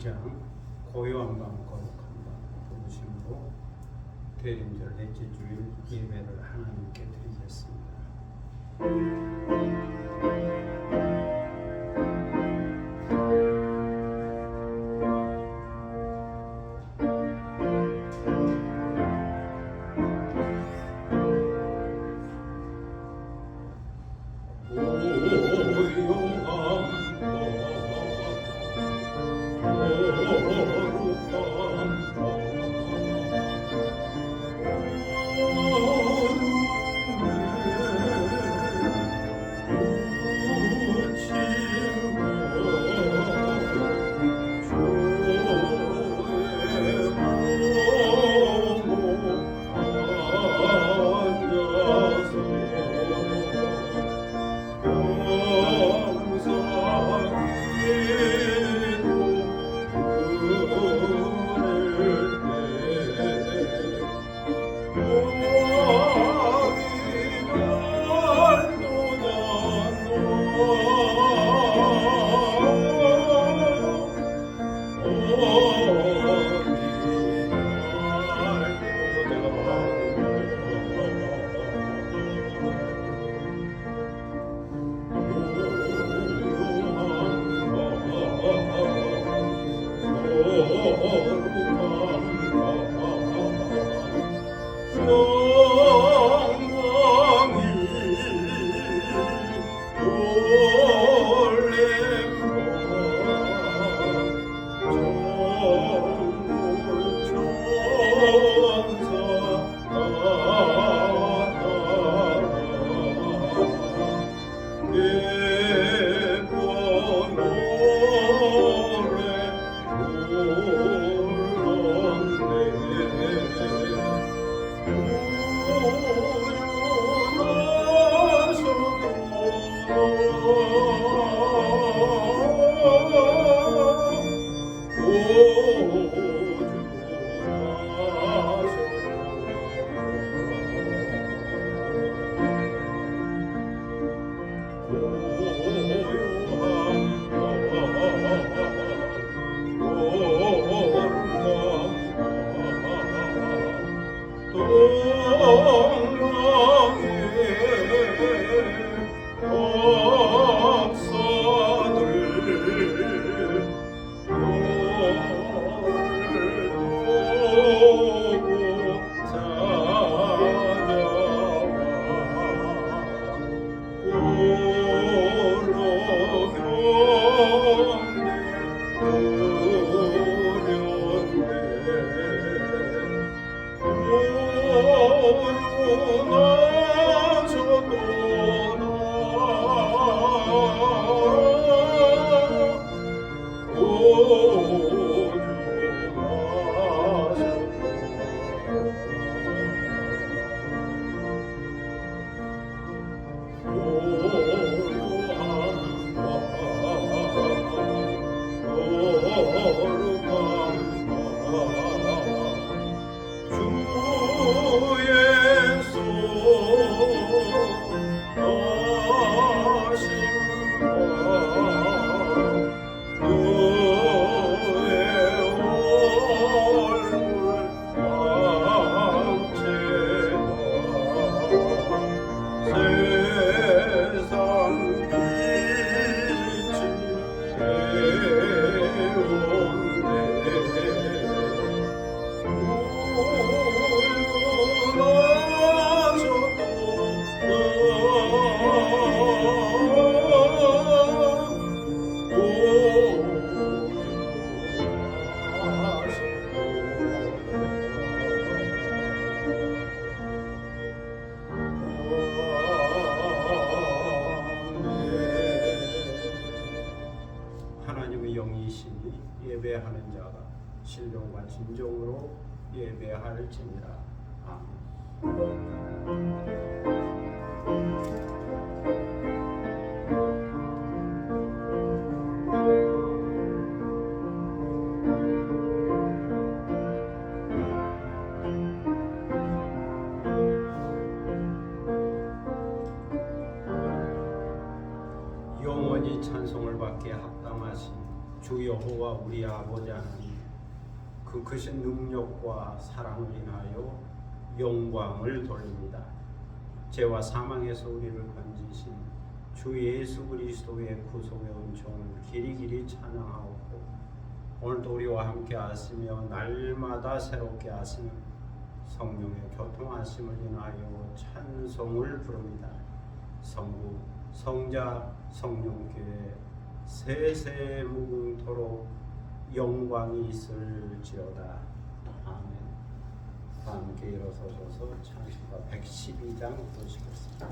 1장 고요한 밤 거룩한 밤 부르심으로 대림절 넷째 주일 예배를 하나님께 드리겠습니다. 예배하는 자가 신령과 진정으로 예배할지니라. 영원히 찬송을 받게 합당하신 주 여호와 우리 아버지 하나님, 그 크신 능력과 사랑을 인하여 영광을 돌립니다. 죄와 사망에서 우리를 건지신 주 예수 그리스도의 구속의 은총을 길이길이 찬양하옵고, 오늘도 우리와 함께 하시며 날마다 새롭게 하시는 성령의 교통하심을 인하여 찬송을 부릅니다. 성부, 성자, 성령교회 세세 무궁토록 영광이 있을지어다. 아멘. 다 함께 일어서셔서 창시가 112장 보시겠습니다.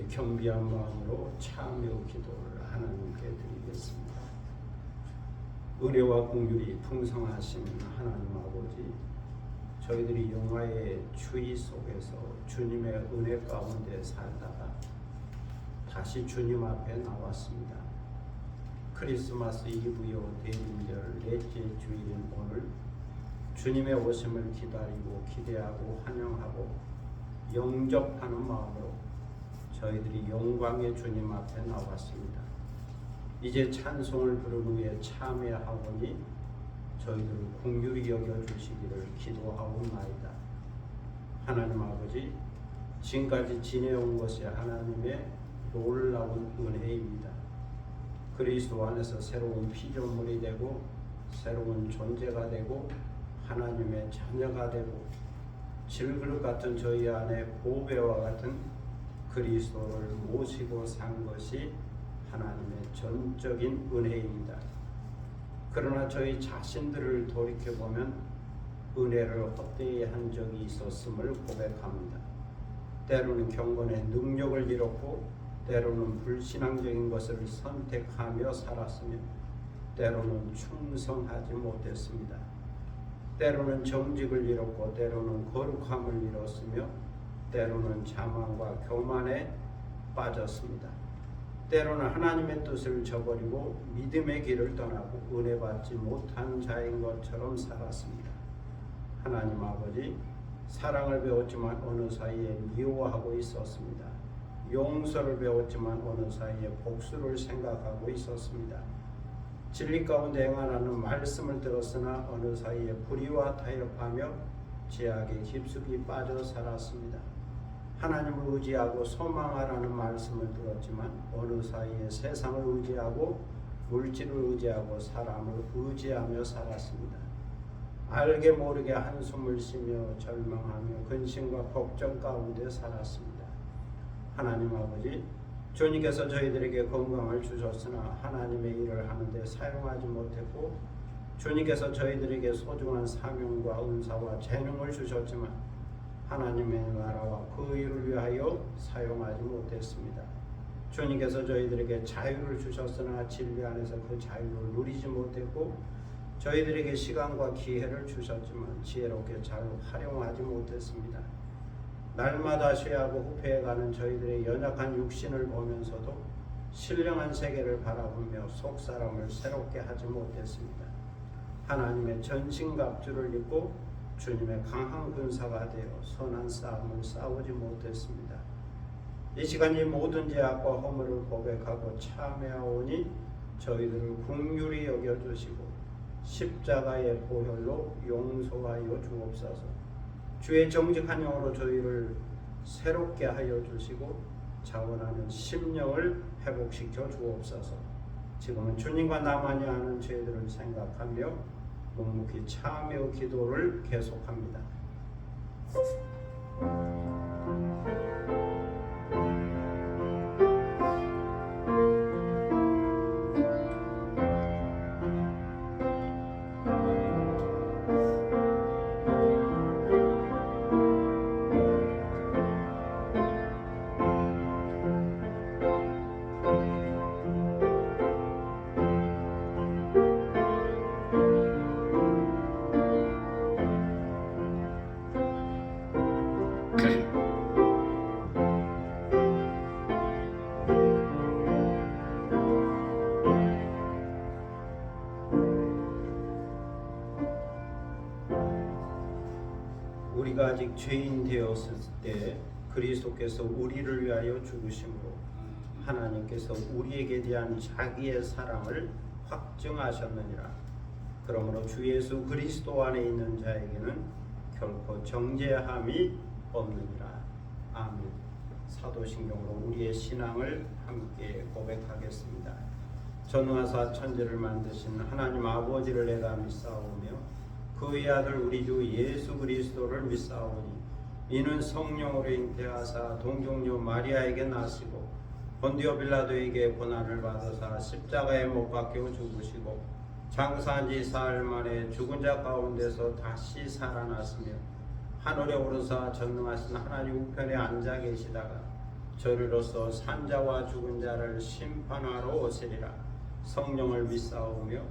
겸비한 마음으로 참여 기도를 하나님께 드리겠습니다. 은혜와 긍휼이 풍성하신 하나님 아버지, 저희들이 영화의 추위 속에서 주님의 은혜 가운데 살다가 다시 주님 앞에 나왔습니다. 크리스마스 이브요 대림절 넷째 주일인 오늘 주님의 오심을 기다리고 기대하고 환영하고 영접하는 마음으로 저희들이 영광의 주님 앞에 나왔습니다. 이제 찬송을 부른 후에 참회하오니 저희들을 긍휼히 여겨주시기를 기도하옵나이다. 하나님 아버지, 지금까지 지내온 것이 하나님의 놀라운 은혜입니다. 그리스도 안에서 새로운 피조물이 되고 새로운 존재가 되고 하나님의 자녀가 되고 질그릇 같은 저희 안에 보배와 같은 그리스도를 모시고 산 것이 하나님의 전적인 은혜입니다. 그러나 저희 자신들을 돌이켜보면 은혜를 헛되이 한 적이 있었음을 고백합니다. 때로는 경건의 능력을 잃었고 때로는 불신앙적인 것을 선택하며 살았으며 때로는 충성하지 못했습니다. 때로는 정직을 잃었고 때로는 거룩함을 잃었으며 때로는 자만과 교만에 빠졌습니다. 때로는 하나님의 뜻을 저버리고 믿음의 길을 떠나고 은혜 받지 못한 자인 것처럼 살았습니다. 하나님 아버지, 사랑을 배웠지만 어느 사이에 미워하고 있었습니다. 용서를 배웠지만 어느 사이에 복수를 생각하고 있었습니다. 진리 가운데 행하라는 말씀을 들었으나 어느 사이에 불의와 타협하며 죄악에 깊숙이 빠져 살았습니다. 하나님을 의지하고 소망하라는 말씀을 들었지만 어느 사이에 세상을 의지하고 물질을 의지하고 사람을 의지하며 살았습니다. 알게 모르게 한숨을 쉬며 절망하며 근심과 걱정 가운데 살았습니다. 하나님 아버지, 주님께서 저희들에게 건강을 주셨으나 하나님의 일을 하는데 사용하지 못했고 주님께서 저희들에게 소중한 사명과 은사와 재능을 주셨지만 하나님의 나라와 그 일을 위하여 사용하지 못했습니다. 주님께서 저희들에게 자유를 주셨으나 진리 안에서 그 자유를 누리지 못했고 저희들에게 시간과 기회를 주셨지만 지혜롭게 잘 활용하지 못했습니다. 날마다 쇠하고 후패해가는 저희들의 연약한 육신을 보면서도 신령한 세계를 바라보며 속사람을 새롭게 하지 못했습니다. 하나님의 전신갑주를 입고 주님의 강한 군사가 되어 선한 싸움을 싸우지 못했습니다. 이 시간 이 모든 죄악과 허물을 고백하고 참회하오니 저희들을 긍휼히 여겨주시고 십자가의 보혈로 용서하여 주옵소서. 주의 정직한 영으로 저희를 새롭게 하여 주시고 자원하는 심령을 회복시켜 주옵소서. 지금은 주님과 나만이 아는 죄들을 생각하며 묵묵히 참여 기도를 계속합니다. 우리가 아직 죄인 되었을 때 그리스도께서 우리를 위하여 죽으심으로 하나님께서 우리에게 대한 자기의 사랑을 확증하셨느니라. 그러므로 주 예수 그리스도 안에 있는 자에게는 결코 정죄함이 없느니라. 아멘. 사도신경으로 우리의 신앙을 함께 고백하겠습니다. 전능하사 천지를 만드신 하나님 아버지를 내가 믿사오며 그의 아들 우리 주 예수 그리스도를 믿사오니 이는 성령으로 잉태하사 동정녀 마리아에게 나시고 본디오 빌라도에게 고난을 받으사 십자가에 못 박혀 죽으시고 장사한 지 사흘 만에 죽은 자 가운데서 다시 살아났으며 하늘에 오르사 전능하신 하나님 우편에 앉아 계시다가 저리로서 산자와 죽은 자를 심판하러 오시리라. 성령을 믿사오며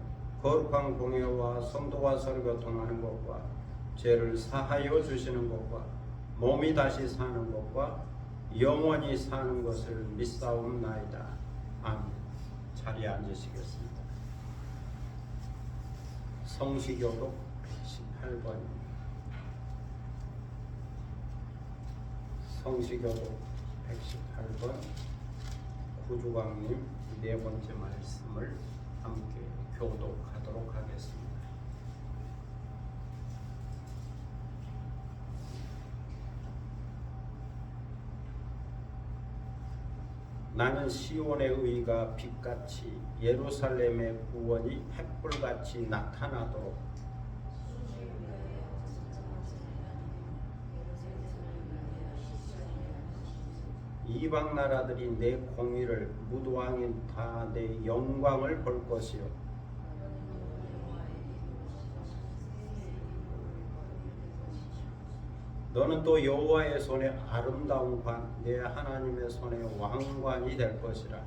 거룩한 공회와 성도와 서로 교통하는 것과 죄를 사하여 주시는 것과 몸이 다시 사는 것과 영원히 사는 것을 믿사옵나이다. 아멘. 자리에 앉으시겠습니다. 성시교독 118번입니다. 성시교독 118번 구주광님 네 번째 말씀을 함께 교독하도록 하겠습니다. 나는 시온의 의가 빛같이 예루살렘의 구원이 횃불같이 나타나도록 이방 나라들이 내 공의를 무도왕인 다 내 영광을 볼 것이요 너는 또 여호와의 손에 아름다운 관 내 하나님의 손에 왕관이 될 것이라.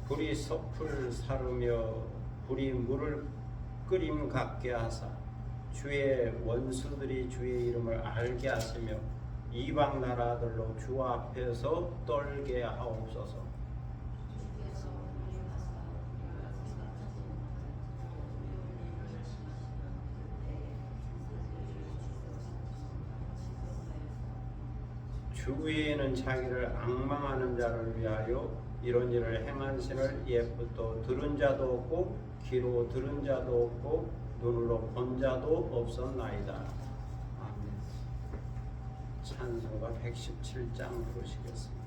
불이 섭을 사르며 불이 물을 끓임 같게 하사 주의 원수들이 주의 이름을 알게 하시며 이방 나라들로 주 앞에서 떨게 하옵소서. 주 위에는 자기를 앙망하는 자를 위하여 이런 일을 행한 신을 예쁘도 들은 자도 없고 귀로 들은 자도 없고 눈으로 본 자도 없었나이다. 아멘. 찬송가 117장 부르시겠습니다.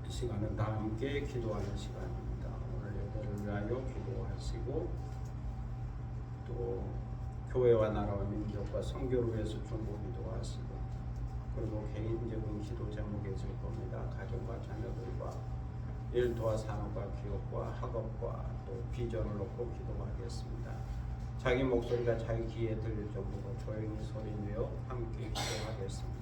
시간은 다 함께 기도하는 시간입니다. 오늘 예배를 위하여 기도하시고 또 교회와 나라와 민족과 선교를 위해서 중보기도 하시고 그리고 개인적인 기도 제목이 있을 겁니다. 가정과 자녀들과 일터와 산업과 기업과 학업과 또 비전을 놓고 기도하겠습니다. 자기 목소리가 자기 귀에 들릴 정도로 조용히 소리 내어 함께 기도하겠습니다.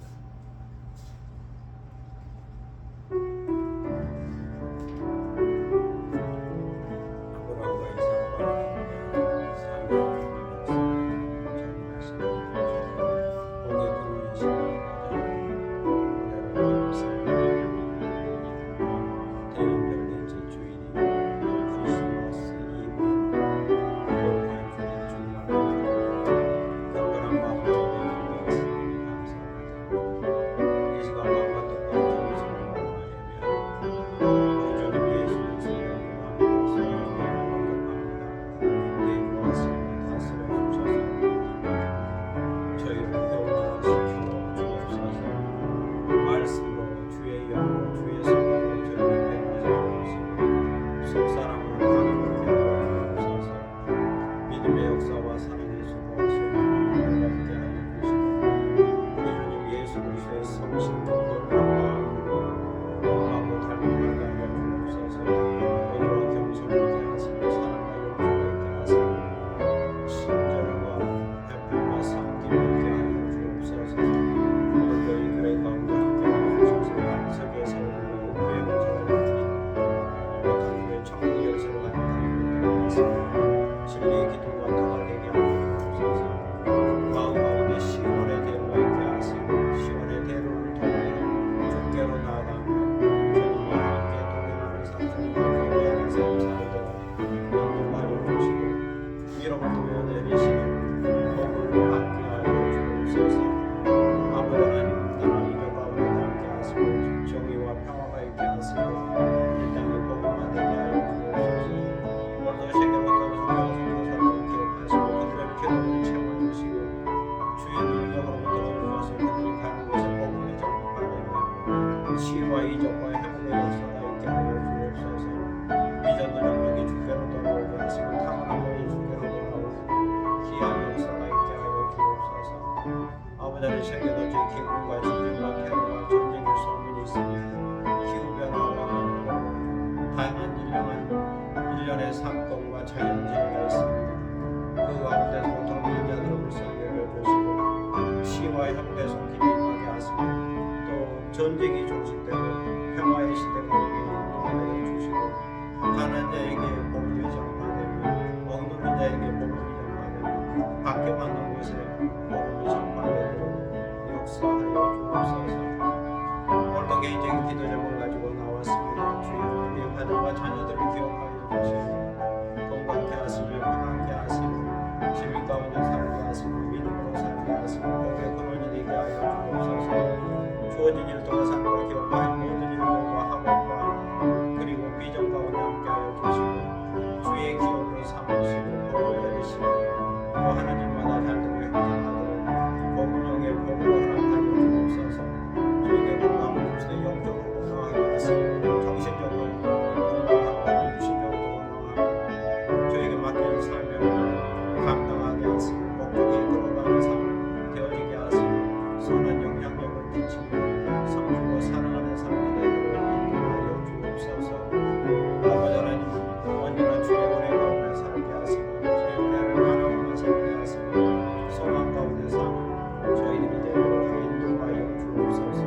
전쟁이 종식되고 평화의 시대가 오게 인도하여 주시고 가난한 자에게 복음이 전파되며 억누른 자에게 복음이 전파되며 박해받는 곳에 복음이 전파되도록 역사하여 주옵소서. 오늘도 개인적인 기도 제목을 가지고 나왔습니다. 주여 우리 가정과 자녀들을 기억하여 주시고 건강케 하시며 평안케 하시고 진리 가운데 살게 하시고 믿음으로 살게 하시고 복의 근원이 되게 하여 주옵소서. 주어진 일도 삶과 기업과 모든 일들과 학업과 그리고 비전 가운데 함께하여 주시고 주의 기업으로 삼으시고 복을 내리시고 또 하나님마다 잘 되고 행복하도록 복음용의 복을 허락하여 주옵소서. 저에게 건강을 주시되 영적으로 건강하게 하시고 정신적으로 건강하고 육신적으로 건강하고 저에게 맡긴 삶을 감당하게 하시고 목적에 걸어가는 삶 되어지게 하시고 선한 영향력을 끼치고 성품과 사랑하는 삶이 되도록 인도하여 주옵소서. 아버지 하나님 언제나 주의 은혜 가운데 살게 하시고 주의 은혜를 바라보며 살게 하시고 소망 가운데 사는 저희들이 되도록 인도하여 주옵소서.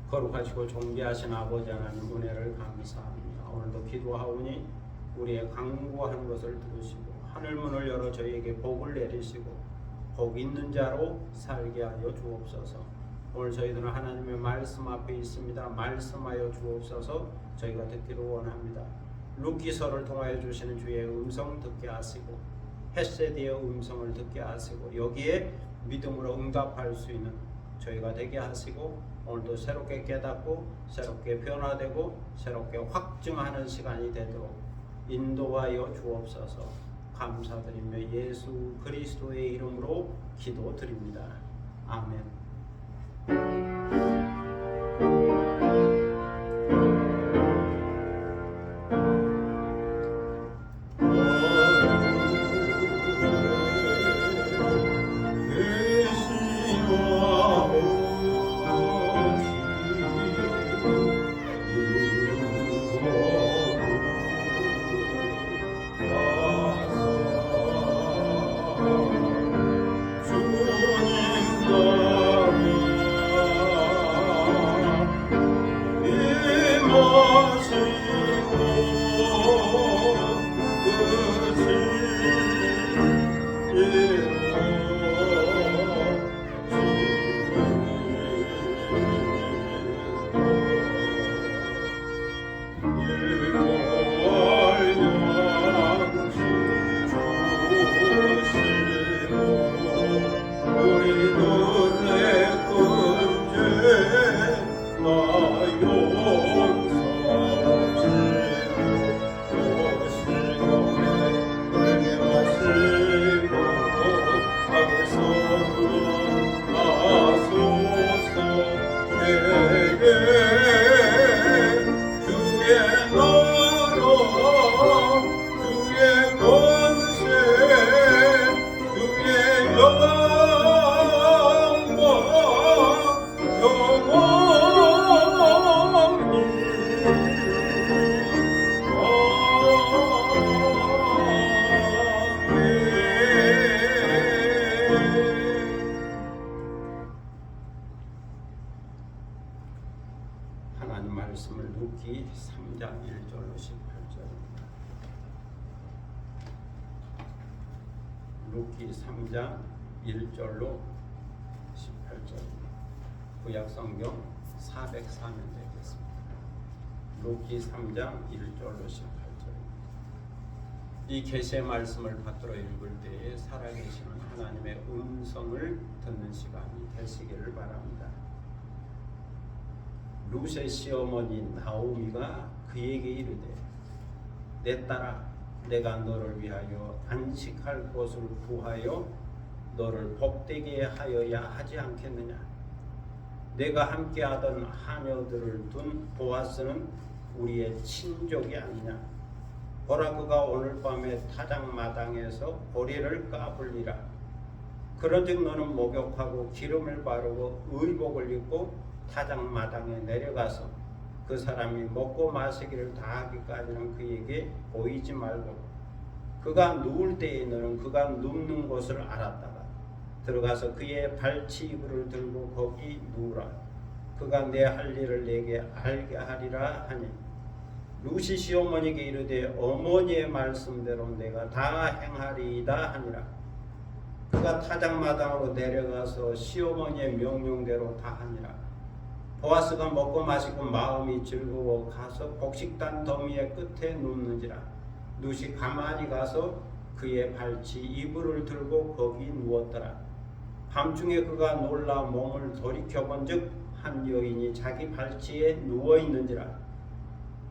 거룩하시고 존귀하신 아버지 하나님 은혜를 감사합니다. 오늘도 기도하오니 우리의 간구하는 것을 들으시고 하늘문을 열어 저희에게 복을 내리시고 복 있는 자로 살게 하여 주옵소서. 오늘 저희들은 하나님의 말씀 앞에 있습니다. 말씀하여 주옵소서. 저희가 듣기를 원합니다. 루키서를 통하여 주시는 주의 음성 듣게 하시고 헤세디의 음성을 듣게 하시고 여기에 믿음으로 응답할 수 있는 저희가 되게 하시고 오늘도 새롭게 깨닫고 새롭게 변화되고 새롭게 확증하는 시간이 되도록 인도하여 주옵소서. 감사드리며 예수 그리스도의 이름으로 기도드립니다. 아멘. Oh 주의 권세 주의 영광 영원히 하나님 말씀을 루키 3장 1절로 18절입니다. 루키 3장 1절로 18절입니다. 구약성경 404면 되겠습니다. 루키 3장 1절로 18절입니다. 이 계시의 말씀을 받들어 읽을 때에 살아계시는 하나님의 음성을 듣는 시간이 되시기를 바랍니다. 룻의 시어머니 나오미가 그에게 이르되 내 딸아 내가 너를 위하여 안식할 곳을 구하여 너를 복되게 하여야 하지 않겠느냐. 내가 함께하던 하녀들을 둔 보아스는 우리의 친족이 아니냐. 보라 그가 오늘 밤에 타작마당에서 보리를 까불리라. 그런즉 너는 목욕하고 기름을 바르고 의복을 입고 타작마당에 내려가서 그 사람이 먹고 마시기를 다하기까지는 그에게 보이지 말고 그가 누울 때에 너는 그가 눕는 곳을 알았다가 들어가서 그의 발치 이불을 들고 거기 누우라. 그가 내 할 일을 내게 알게 하리라 하니 룻이 시어머니에게 이르되 어머니의 말씀대로 내가 다 행하리이다 하니라. 그가 타작마당으로 내려가서 시어머니의 명령대로 다 하니라. 보아스가 먹고 마시고 마음이 즐거워 가서 곡식단 더미의 끝에 눕는지라. 룻이 가만히 가서 그의 발치 이불을 들고 거기 누웠더라. 밤중에 그가 놀라 몸을 돌이켜본즉 한 여인이 자기 발치에 누워있는지라.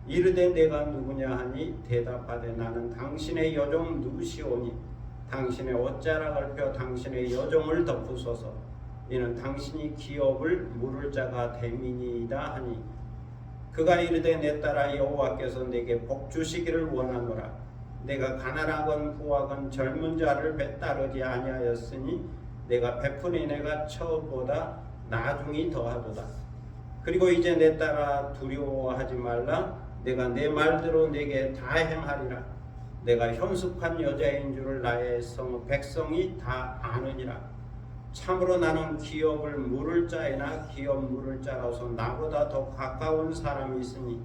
이르되 내가 누구냐 하니 대답하되 나는 당신의 여종 룻이오니 당신의 옷자락을 펴 당신의 여종을 덮으소서. 이는 당신이 기업을 물을 자가 됨이니이다 하니 그가 이르되 내 딸아 여호와께서 내게 복 주시기를 원하노라. 내가 가난하건 부하건 젊은 자를 배따르지 아니하였으니 내가 베푸니 내가 처음보다 나중이 더하도다. 그리고 이제 내 딸아 두려워하지 말라. 내가 내 말대로 내게 다 행하리라. 내가 현숙한 여자인 줄을 나의 백성이 다 아느니라. 참으로 나는 기업을 물을 자이나 기업 물을 자라서 나보다 더 가까운 사람이 있으니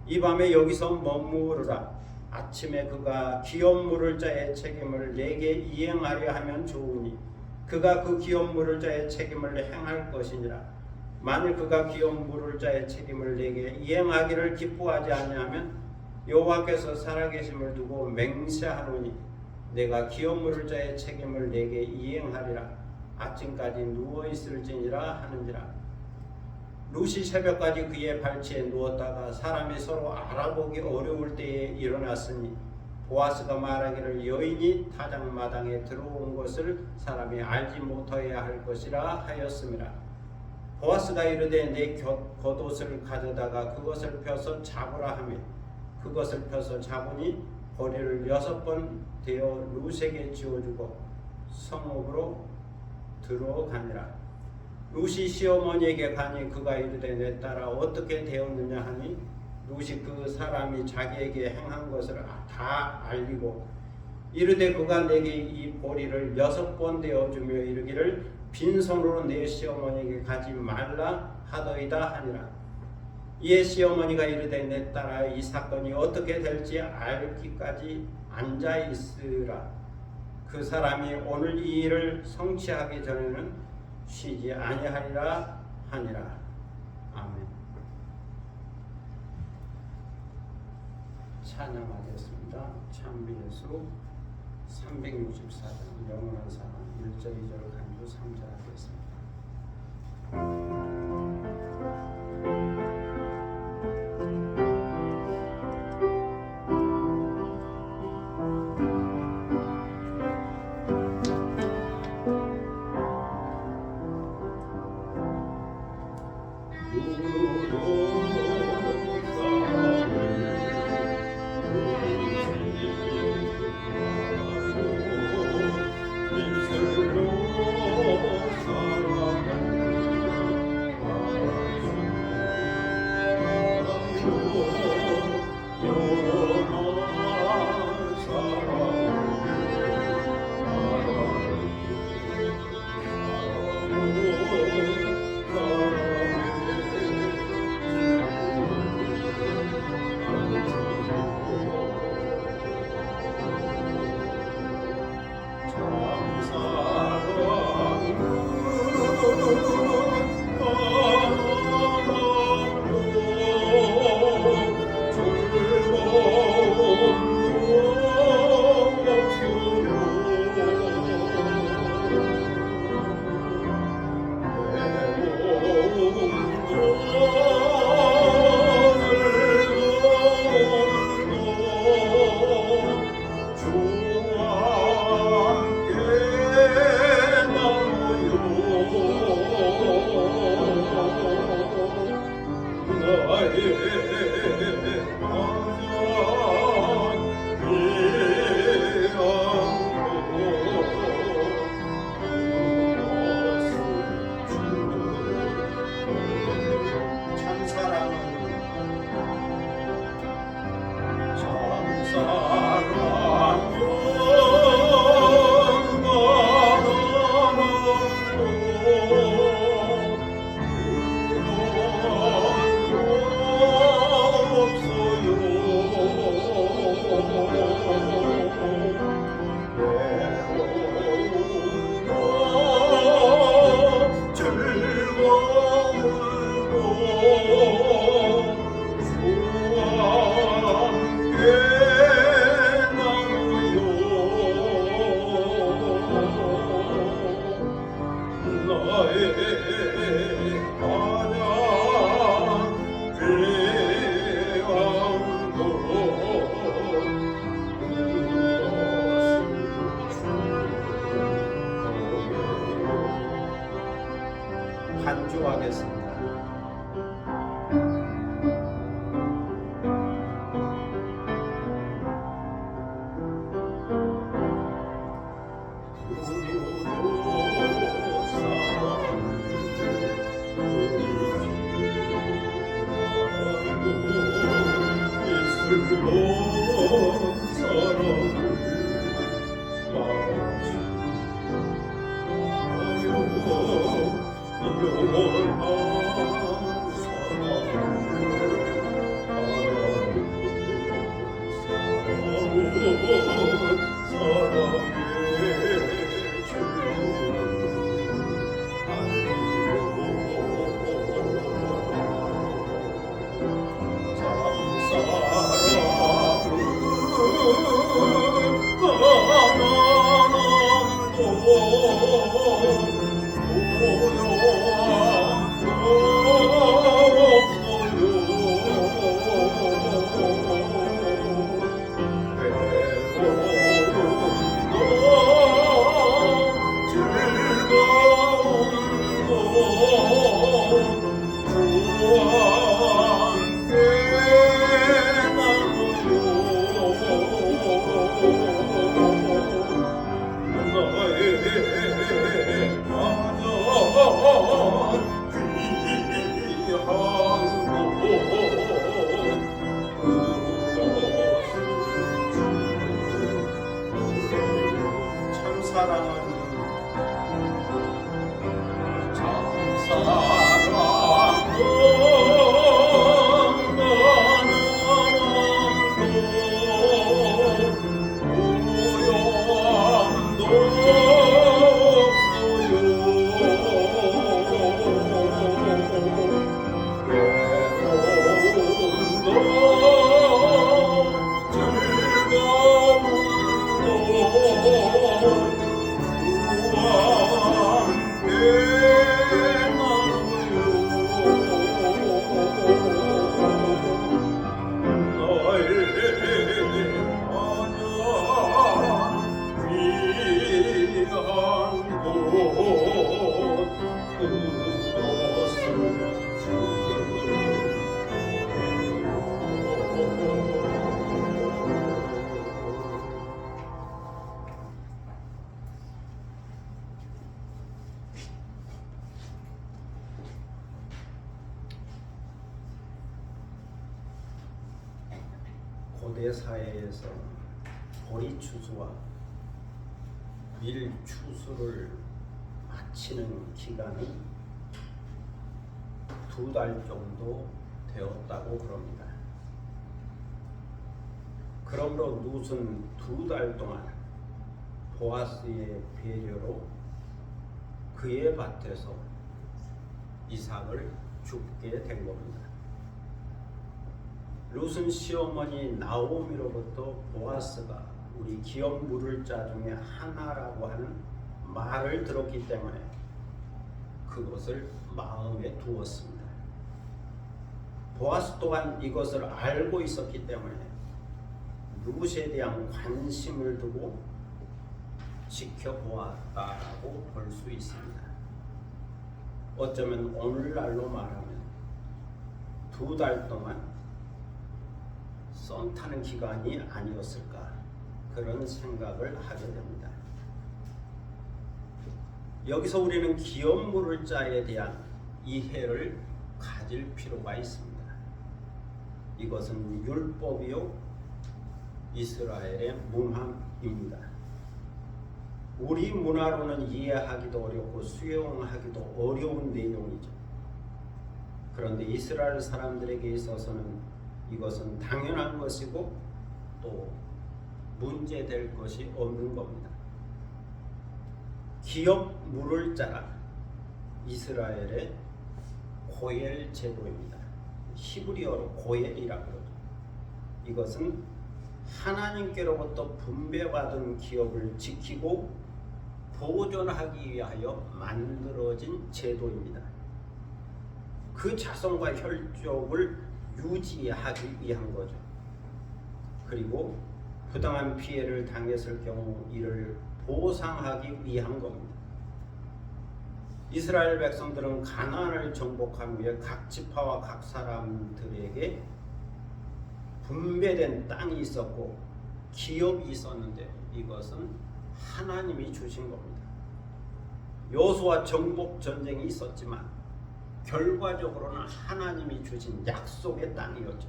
이 밤에 여기서 머무르라. 아침에 그가 기업 물을 자의 책임을 내게 이행하려 하면 좋으니 그가 그 기업 물을 자의 책임을 행할 것이니라. 만일 그가 기업 물을 자의 책임을 내게 이행하기를 기뻐하지 아니하면 여호와께서 살아계심을 두고 맹세하노니 내가 기업 물을 자의 책임을 내게 이행하리라. 아침까지 누워있을지니라 하는지라. 룻이 새벽까지 그의 발치에 누웠다가 사람이 서로 알아보기 어려울 때에 일어났으니 보아스가 말하기를 여인이 타작마당에 들어온 것을 사람이 알지 못하여야 할 것이라 하였음이라. 보아스가 이르되 내 겉옷을 가져다가 그것을 펴서 잡으라 하며 그것을 펴서 잡으니 보리를 6번 되어 룻에게 지어주고 성읍으로 들어가니라. 룻이 시어머니에게 가니 그가 이르되 내 딸아 어떻게 되었느냐 하니 룻이 그 사람이 자기에게 행한 것을 다 알리고 이르되 그가 내게 이 보리를 6번 되어주며 이르기를 빈손으로 내 시어머니에게 가지 말라 하더이다 하니라. 이에 시어머니가 이르되 내 딸아 이 사건이 어떻게 될지 알기까지 앉아 있으라. 그 사람이 오늘 이 일을 성취하기 전에는 쉬지 아니하리라 하니라. 아멘. 찬양하겠습니다. 찬미예수 364장 영원한 사랑 1절 2절 간주 3절 하겠습니다. 연주하겠습니다. 고대 사회에서 보리 추수와 밀 추수를 마치는 기간은 2달 정도 되었다고 그럽니다. 그러므로 룻은 2달 동안 보아스의 배려로 그의 밭에서 이삭을 죽게 된 겁니다. 룻은 시어머니 나오미로부터 보아스가 우리 기업 물을 자 중에 하나라고 하는 말을 들었기 때문에 그것을 마음에 두었습니다. 보아스 또한 이것을 알고 있었기 때문에 룻에 대한 관심을 두고 지켜보았다라고 볼 수 있습니다. 어쩌면 오늘날로 말하면 2달 동안 썸 타는 기간이 아니었을까 그런 생각을 하게 됩니다. 여기서 우리는 기업 물을 자에 대한 이해를 가질 필요가 있습니다. 이것은 율법이요 이스라엘의 문화입니다. 우리 문화로는 이해하기도 어렵고 수용하기도 어려운 내용이죠. 그런데 이스라엘 사람들에게 있어서는 이것은 당연한 것이고 또 문제될 것이 없는 겁니다. 기업 물을 자라 이스라엘의 고엘 제도입니다. 히브리어로 고엘이라고 그러죠. 이것은 하나님께로부터 분배받은 기업을 지키고 보존하기 위하여 만들어진 제도입니다. 그 자손과 혈족을 유지하기 위한 거죠. 그리고 부당한 피해를 당했을 경우 이를 보상하기 위한 겁니다. 이스라엘 백성들은 가나안을 정복한 후에 각 지파와 각 사람들에게 분배된 땅이 있었고 기업이 있었는데 이것은 하나님이 주신 겁니다. 여호수아 정복 전쟁이 있었지만 결과적으로는 하나님이 주신 약속의 땅이었죠.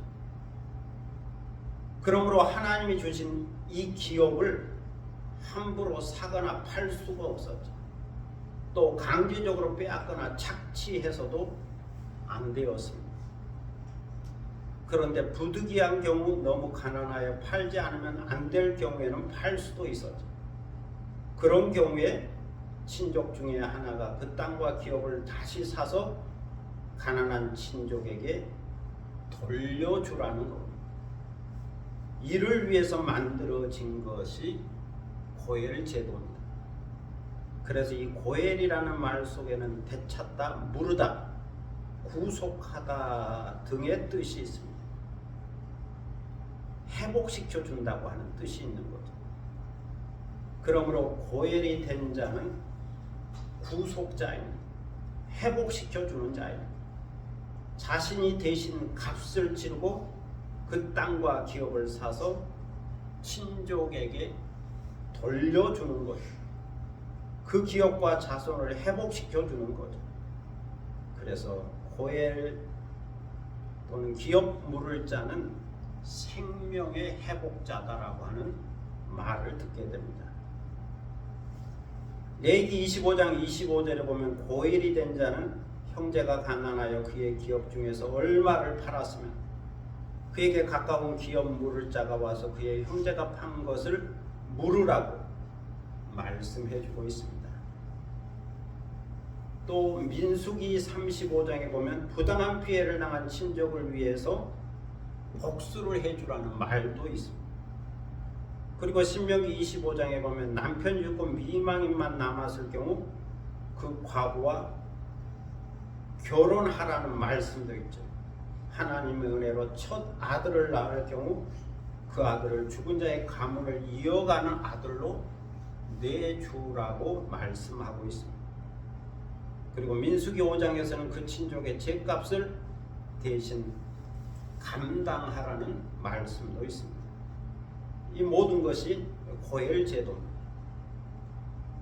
그러므로 하나님이 주신 이 기업을 함부로 사거나 팔 수가 없었죠. 또 강제적으로 빼앗거나 착취해서도 안 되었습니다. 그런데 부득이한 경우 너무 가난하여 팔지 않으면 안 될 경우에는 팔 수도 있었죠. 그런 경우에 친족 중에 하나가 그 땅과 기업을 다시 사서 가난한 친족에게 돌려주라는 겁니다. 이를 위해서 만들어진 것이 고엘 제도입니다. 그래서 이 고엘이라는 말 속에는 되찾다, 무르다, 구속하다 등의 뜻이 있습니다. 회복시켜 준다고 하는 뜻이 있는 거죠. 그러므로 고엘이 된 자는 구속자입니다. 회복시켜 주는 자입니다. 자신이 대신 값을 치르고 그 땅과 기업을 사서 친족에게 돌려주는 거죠. 그 기업과 자손을 회복시켜 주는 거죠. 그래서 고엘 또는 기업 물을 자는 생명의 회복자다라고 하는 말을 듣게 됩니다. 레위기 25장 25절에 보면 고엘이 된 자는 형제가 가난하여 그의 기업 중에서 얼마를 팔았으면 그에게 가까운 기업 물을 자가 와서 그의 형제가 판 것을 물으라고 말씀해 주고 있습니다. 또 민수기 35장에 보면 부당한 피해를 당한 친족을 위해서 복수를 해주라는 말도 있습니다. 그리고 신명기 25장에 보면 남편이 죽고 미망인만 남았을 경우 그 과부와 결혼하라는 말씀도 있죠. 하나님의 은혜로 첫 아들을 낳을 경우 그 아들을 죽은 자의 가문을 이어가는 아들로 내주라고 말씀하고 있습니다. 그리고 민수기 5장에서는 그 친족의 죗값을 대신 감당하라는 말씀도 있습니다. 이 모든 것이 고엘 제도입니다.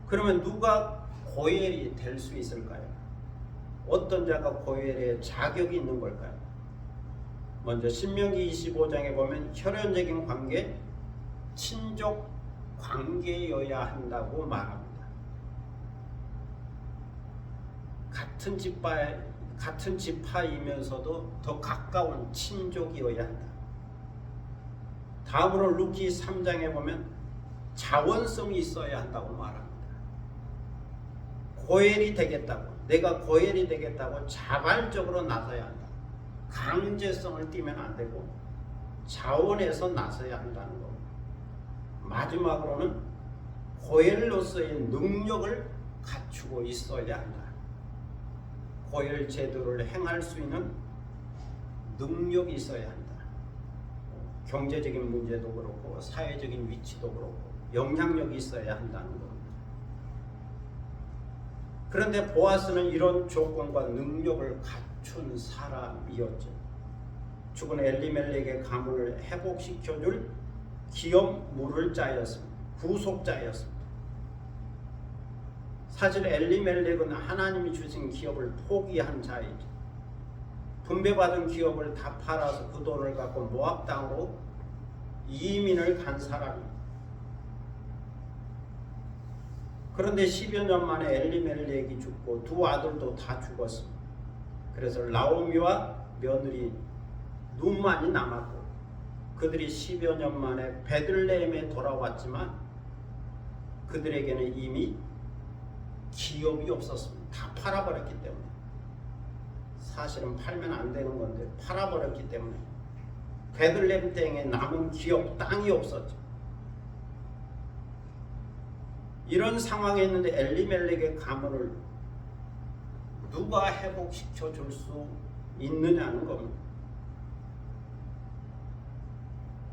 그러면 누가 고엘이 될 수 있을까요? 어떤 자가 고엘의 자격이 있는 걸까요? 먼저 신명기 25장에 보면 혈연적인 관계, 친족 관계여야 한다고 말합니다. 같은 지파이면서도 더 가까운 친족이어야 한다. 다음으로 루키 3장에 보면 자원성이 있어야 한다고 말합니다. 고엘이 되겠다고, 내가 고엘이 되겠다고 자발적으로 나서야 한다. 강제성을 띠면 안 되고 자원에서 나서야 한다는 겁니다. 마지막으로는 고엘로서의 능력을 갖추고 있어야 한다. 고엘 제도를 행할 수 있는 능력이 있어야 한다. 경제적인 문제도 그렇고 사회적인 위치도 그렇고 영향력이 있어야 한다는 겁니다. 그런데 보아스는 이런 조건과 능력을 갖춘 사람이었죠. 죽은 엘리멜렉의 가문을 회복시켜줄 기업 물을 자였습니다. 구속자였습니다. 사실 엘리멜렉은 하나님이 주신 기업을 포기한 자이죠. 분배받은 기업을 다 팔아서 그 돈을 갖고 모압 땅으로 이민을 간 사람입니다. 그런데 10여 년 만에 엘리멜렉이 죽고 두 아들도 다 죽었습니다. 그래서 나오미와 며느리 눈만이 남았고 그들이 10여 년 만에 베들레헴에 돌아왔지만 그들에게는 이미 기업이 없었습니다. 다 팔아버렸기 때문에. 사실은 팔면 안 되는 건데 팔아버렸기 때문에 베들레헴 땅에 남은 기업 땅이 없었죠. 이런 상황에 있는데 엘리멜렉의 가문을 누가 회복시켜 줄 수 있느냐는 겁니다.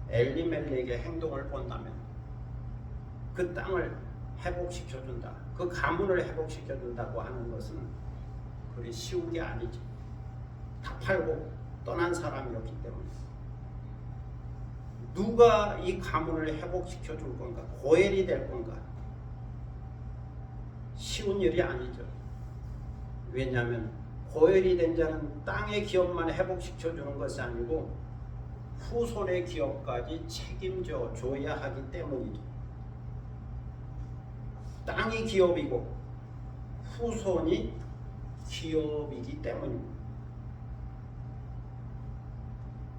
엘리멜렉의 행동을 본다면 그 땅을 회복시켜준다. 그 가문을 회복시켜준다고 하는 것은 그리 쉬운 게 아니죠. 다 팔고 떠난 사람이었기 때문에. 누가 이 가문을 회복시켜 줄 건가? 고엘이 될 건가? 쉬운 일이 아니죠. 왜냐하면 고엘이 된 자는 땅의 기업만 회복시켜 주는 것이 아니고 후손의 기업까지 책임져 줘야 하기 때문이죠. 땅이 기업이고 후손이 기업이기 때문입니다.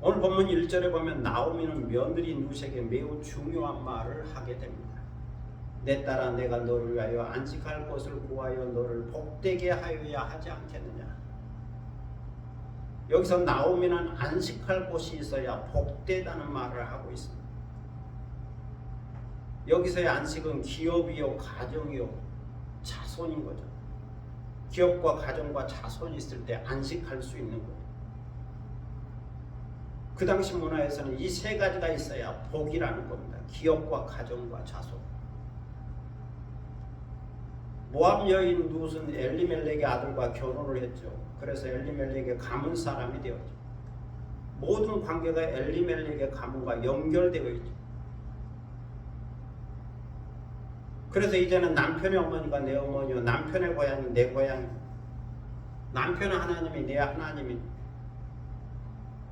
오늘 본문 1절에 보면 나오미는 며느리 룻에게 매우 중요한 말을 하게 됩니다. 내 딸아, 내가 너를 위하여 안식할 곳을 구하여 너를 복되게 하여야 하지 않겠느냐. 여기서 나오미는 안식할 곳이 있어야 복되다는 말을 하고 있습니다. 여기서의 안식은 기업이요 가정이요 자손인 거죠. 기업과 가정과 자손이 있을 때 안식할 수 있는 거예요. 그 당시 문화에서는 이 세 가지가 있어야 복이라는 겁니다. 기업과 가정과 자손. 모압 여인 룻은 엘리멜렉의 아들과 결혼을 했죠. 그래서 엘리멜렉의 가문 사람이 되었죠. 모든 관계가 엘리멜렉의 가문과 연결되어 있죠. 그래서 이제는 남편의 어머니가 내 어머니요, 남편의 고향이 내 고향이, 남편은 하나님이 내 하나님이.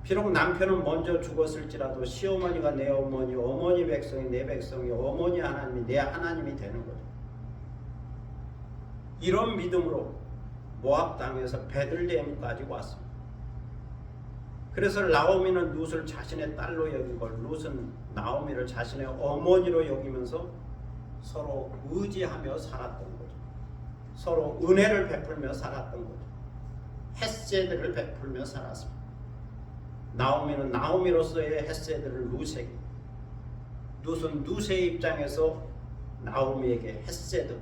비록 남편은 먼저 죽었을지라도 시어머니가 내 어머니, 어머니 백성이 내 백성이, 어머니 하나님이 내 하나님이 되는 거죠. 이런 믿음으로 모압 땅에서 베들레헴까지 왔습니다. 그래서 나오미는 룻을 자신의 딸로 여기고 룻은 나오미를 자신의 어머니로 여기면서 서로 의지하며 살았던 거죠. 서로 은혜를 베풀며 살았던 거죠. 헤세드를 베풀며 살았습니다. 나오미는 나오미로서의 헤세드를 룻에게, 룻은 룻의 입장에서 나오미에게 헤세드,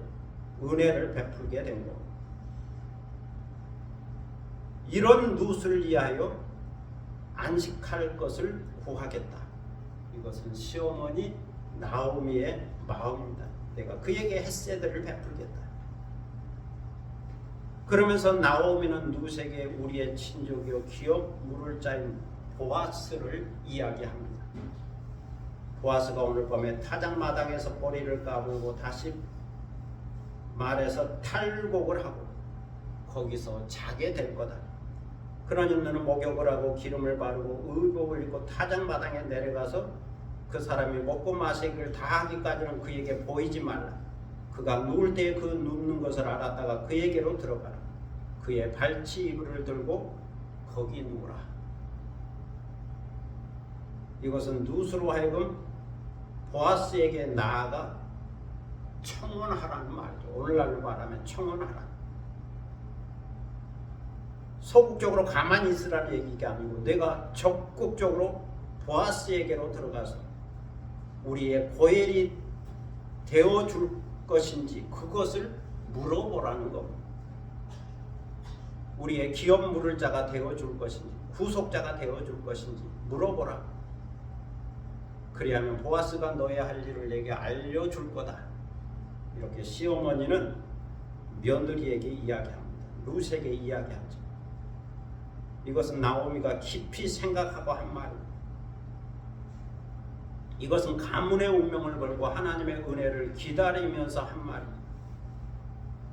은혜를 베풀게 된 겁니다. 이런 룻을 위하여 안식할 것을 구하겠다. 이것은 시어머니 나오미의 마음입니다. 내가 그에게 헤세드를 베풀겠다. 그러면서 나오미는 룻에게 우리의 친족이요 기업 물을 자인 보아스를 이야기합니다. 보아스가 오늘 밤에 타작마당에서 꼬리를 까불고 다시 말해서 탈곡을 하고 거기서 자게 될 거다. 그러니 너는 목욕을 하고 기름을 바르고 의복을 입고 타작마당에 내려가서 그 사람이 먹고 마시기를 다 하기까지는 그에게 보이지 말라. 그가 누울 때 그 눕는 것을 알았다가 그에게로 들어가라. 그의 발치 이불을 들고 거기 누우라. 이것은 룻으로 하여금 보아스에게 나아가 청혼하라는 말이죠. 오늘날로 말하면 청혼하라. 소극적으로 가만히 있으라는 얘기가 아니고 내가 적극적으로 보아스에게로 들어가서 우리의 고엘이 되어줄 것인지 그것을 물어보라는 겁니다. 우리의 기업 물을 자가 되어줄 것인지 구속자가 되어줄 것인지 물어보라. 그리하면 보아스가 너의 할 일을 내게 알려줄 거다. 이렇게 시어머니는 며느리에게 이야기합니다. 룻에게 이야기하죠. 이것은 나오미가 깊이 생각하고 한 말입니다. 이것은 가문의 운명을 걸고 하나님의 은혜를 기다리면서 한 말입니다.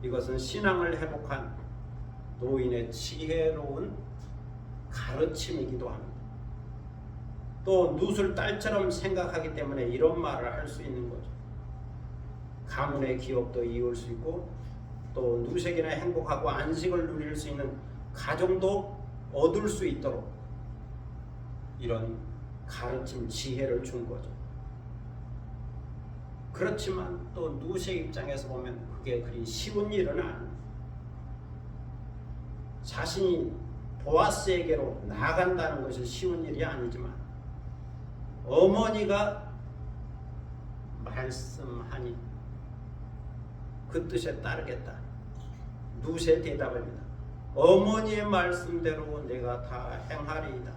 이것은 신앙을 회복한 노인의 지혜로운 가르침이기도 합니다. 또 룻을 딸처럼 생각하기 때문에 이런 말을 할 수 있는 거죠. 가문의 기업도 이을 수 있고 또 룻에게는 행복하고 안식을 누릴 수 있는 가정도 얻을 수 있도록 이런 가르침 지혜를 준 거죠. 그렇지만 또 룻의 입장에서 보면 그게 그리 쉬운 일은 아닙니다. 자신이 보아스에게로 나아간다는 것이 쉬운 일이 아니지만 어머니가 말씀하니 그 뜻에 따르겠다. 룻의 대답입니다. 어머니의 말씀대로 내가 다 행하리이다.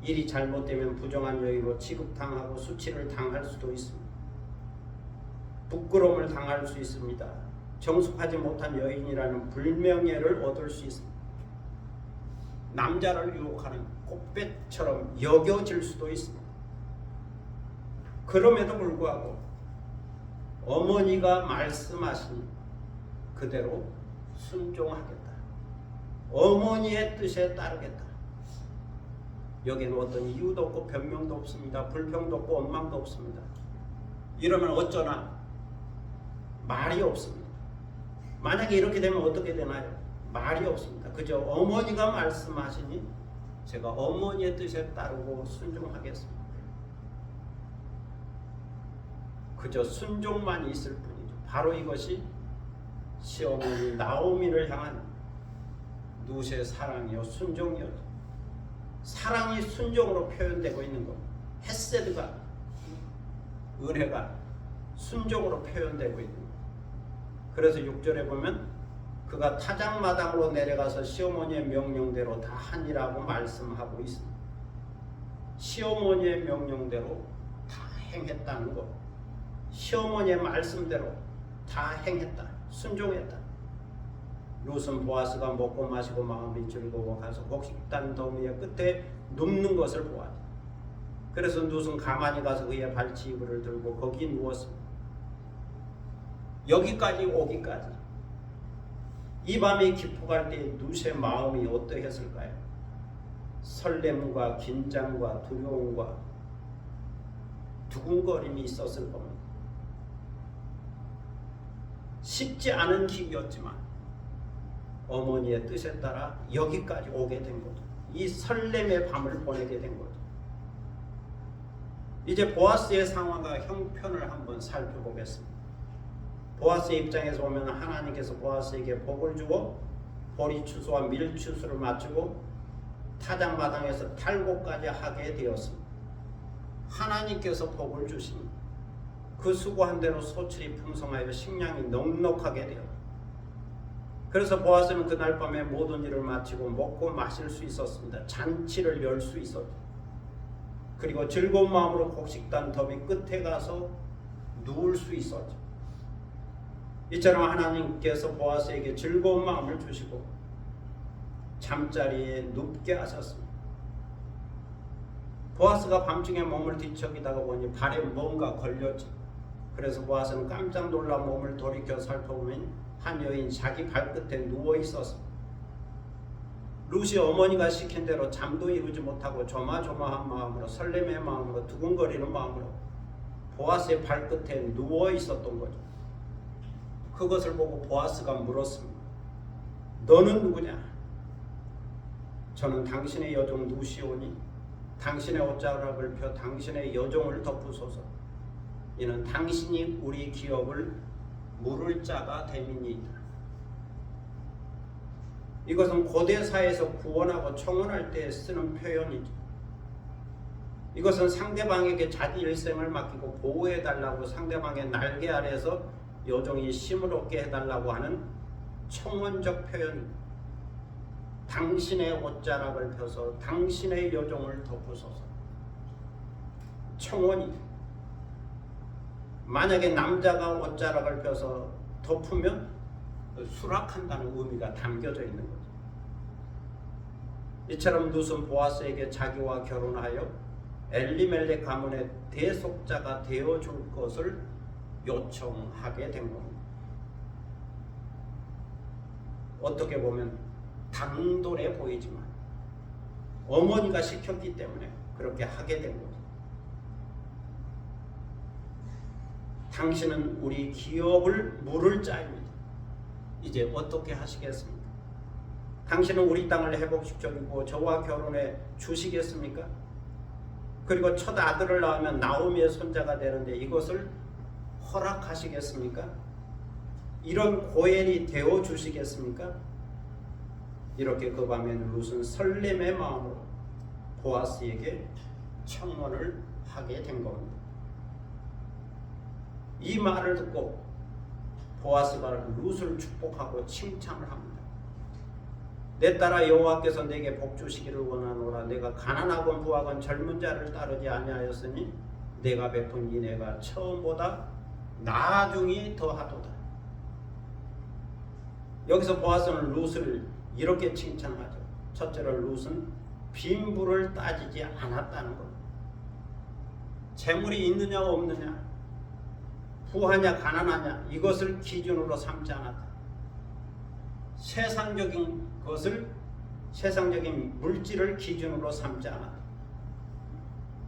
일이 잘못되면 부정한 여인으로 취급당하고 수치를 당할 수도 있습니다. 부끄러움을 당할 수 있습니다. 정숙하지 못한 여인이라는 불명예를 얻을 수 있습니다. 남자를 유혹하는 꽃배처럼 여겨질 수도 있습니다. 그럼에도 불구하고 어머니가 말씀하신 그대로 순종하겠다. 어머니의 뜻에 따르겠다. 여기는 어떤 이유도 없고 변명도 없습니다. 불평도 없고 원망도 없습니다. 이러면 어쩌나 말이 없습니다. 만약에 이렇게 되면 어떻게 되나요? 말이 없습니다. 그저 어머니가 말씀하시니 제가 어머니의 뜻에 따르고 순종하겠습니다. 그저 순종만 있을 뿐이죠. 바로 이것이 시어머니 나오미를 향한 룻의 사랑이요 순종이었죠. 사랑이 순종으로 표현되고 있는 것. 헤세드가 은혜가 순종으로 표현되고 있는 것. 그래서 6절에 보면 그가 타작마당으로 내려가서 시어머니의 명령대로 다 하니라고 말씀하고 있습니다. 시어머니의 명령대로 다 행했다는 것. 시어머니의 말씀대로 다 행했다. 순종했다. 룻은 보아스가 먹고 마시고 마음이 즐거워 가서 곡식단 더미의 끝에 눕는 것을 보았다. 그래서 룻은 가만히 가서 그의 발치 이불을 들고 거기 누웠습니다. 여기까지 오기까지 이 밤이 깊어갈 때 룻의 마음이 어떠했을까요? 설렘과 긴장과 두려움과 두근거림이 있었을 겁니다. 쉽지 않은 길이었지만 어머니의 뜻에 따라 여기까지 오게 된 거죠. 이 설렘의 밤을 보내게 된 거죠. 이제 보아스의 상황과 형편을 한번 살펴보겠습니다. 보아스의 입장에서 보면 하나님께서 보아스에게 복을 주고 보리추수와 밀추수를 마치고 타작마당에서 탈곡까지 하게 되었습니다. 하나님께서 복을 주시니 그 수고한 대로 소출이 풍성하여 식량이 넉넉하게 되었다. 그래서 보아스는 그날 밤에 모든 일을 마치고 먹고 마실 수 있었습니다. 잔치를 열 수 있었죠. 그리고 즐거운 마음으로 곡식단 더미 끝에 가서 누울 수 있었죠. 이처럼 하나님께서 보아스에게 즐거운 마음을 주시고 잠자리에 눕게 하셨습니다. 보아스가 밤중에 몸을 뒤척이다가 보니 발에 뭔가 걸렸지. 그래서 보아스는 깜짝 놀라 몸을 돌이켜 살펴보니 한 여인 자기 발끝에 누워 있었습니다. 룻이 어머니가 시킨 대로 잠도 이루지 못하고 조마조마한 마음으로 설렘의 마음으로 두근거리는 마음으로 보아스의 발끝에 누워 있었던 거죠. 그것을 보고 보아스가 물었습니다. 너는 누구냐? 저는 당신의 여종 룻이오니 당신의 옷자락을 펴 당신의 여종을 덮으소서. 이는 당신이 우리 기업을 물을 자가 됨이니이다. 이것은 고대 사회에서 구원하고 청혼할 때 쓰는 표현이죠. 이것은 상대방에게 자기 일생을 맡기고 보호해달라고 상대방의 날개 아래에서 여종이 쉼을 얻게 해달라고 하는 청혼적 표현입니다. 당신의 옷자락을 펴서 당신의 여종을 덮으소서. 청혼이 만약에 남자가 옷자락을 펴서 덮으면 수락한다는 의미가 담겨져 있는 거죠. 이처럼 룻은 보아스에게 자기와 결혼하여 엘리멜렉 가문의 대속자가 되어줄 것을 요청하게 된 겁니다. 어떻게 보면 당돌해 보이지만 어머니가 시켰기 때문에 그렇게 하게 된 거죠. 당신은 우리 기업을 물을 자입니다. 이제 어떻게 하시겠습니까? 당신은 우리 땅을 회복시켜주고 저와 결혼해 주시겠습니까? 그리고 첫 아들을 낳으면 나오미의 손자가 되는데 이것을 허락하시겠습니까? 이런 고엘이 되어 주시겠습니까? 이렇게 그 밤에는 룻은 설렘의 마음으로 보아스에게 청혼을 하게 된 겁니다. 이 말을 듣고 보아스가 룻을 축복하고 칭찬을 합니다. 내 딸아 여호와께서 내게 복 주시기를 원하노라. 내가 가난하건 부하건 젊은 자를 따르지 아니하였으니 내가 베푼 인애가 처음보다 나중이 더하도다. 여기서 보아스는 룻을 이렇게 칭찬하죠. 첫째로 룻은 빈부를 따지지 않았다는 것. 재물이 있느냐 없느냐, 부하냐 가난하냐, 이것을 기준으로 삼지 않았다. 세상적인 것을, 세상적인 물질을 기준으로 삼지 않았다.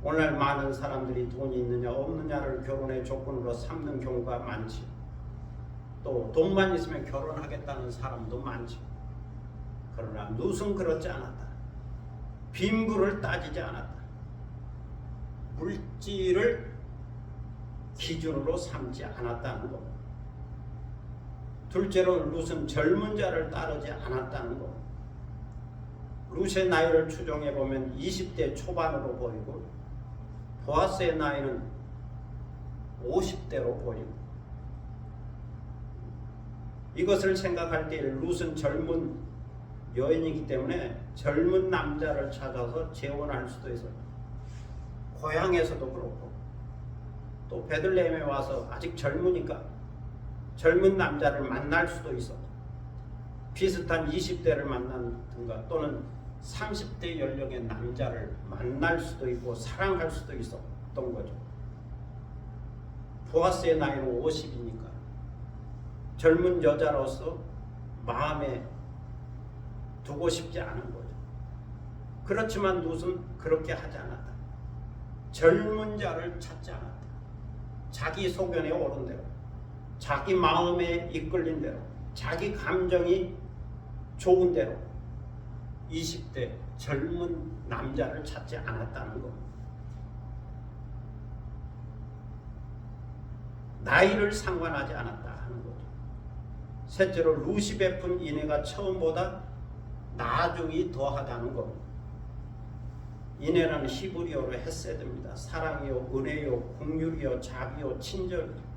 오늘날 많은 사람들이 돈이 있느냐 없느냐를 결혼의 조건으로 삼는 경우가 많지. 또 돈만 있으면 결혼하겠다는 사람도 많지. 그러나 룻은 그렇지 않았다. 빈부를 따지지 않았다. 물질을 기준으로 삼지 않았다는 것. 둘째로 룻은 젊은 자를 따르지 않았다는 것. 룻의 나이를 추정해 보면 20대 초반으로 보이고 보아스의 나이는 50대로 보이고, 이것을 생각할 때 룻은 젊은 여인이기 때문에 젊은 남자를 찾아서 재혼할 수도 있어요. 고향에서도 그렇고, 또 베들레헴에 와서 아직 젊으니까 젊은 남자를 만날 수도 있었고, 비슷한 20대를 만난든가 또는 30대 연령의 남자를 만날 수도 있고 사랑할 수도 있었던 거죠. 보아스의 나이는 50이니까 젊은 여자로서 마음에 두고 싶지 않은 거죠. 그렇지만 룻은 그렇게 하지 않았다. 젊은 자를 찾지 않았다. 자기 소견에 오른 대로, 자기 마음에 이끌린 대로, 자기 감정이 좋은 대로 20대 젊은 남자를 찾지 않았다는 것. 나이를 상관하지 않았다 하는 거죠. 셋째로 룻이 베푼 인애가 처음보다 나중이 더하다는 것. 인애라는 히브리어로 헤세드입니다. 사랑이요, 은혜요, 긍휼이요, 자비요, 친절이요.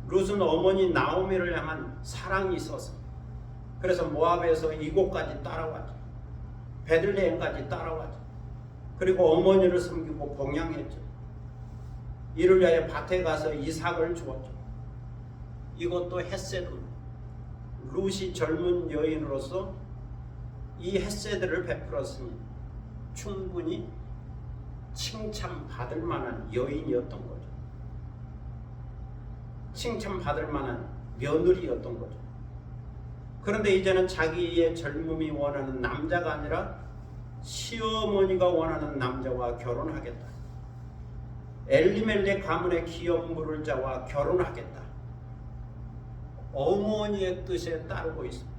룻은 어머니 나오미를 향한 사랑이 있어서 그래서 모압에서 이곳까지 따라왔죠. 베들레헴까지 따라왔죠. 그리고 어머니를 섬기고 봉양했죠. 이를 위하여 밭에 가서 이삭을 주었죠. 이것도 헤세드입니다. 룻이 젊은 여인으로서 이 헤세드를 베풀었으니 충분히 칭찬받을 만한 여인이었던 거죠. 칭찬받을 만한 며느리였던 거죠. 그런데 이제는 자기의 젊음이 원하는 남자가 아니라 시어머니가 원하는 남자와 결혼하겠다. 엘리멜렉 가문의 기업 물을 자와 결혼하겠다. 어머니의 뜻에 따르고 있습니다.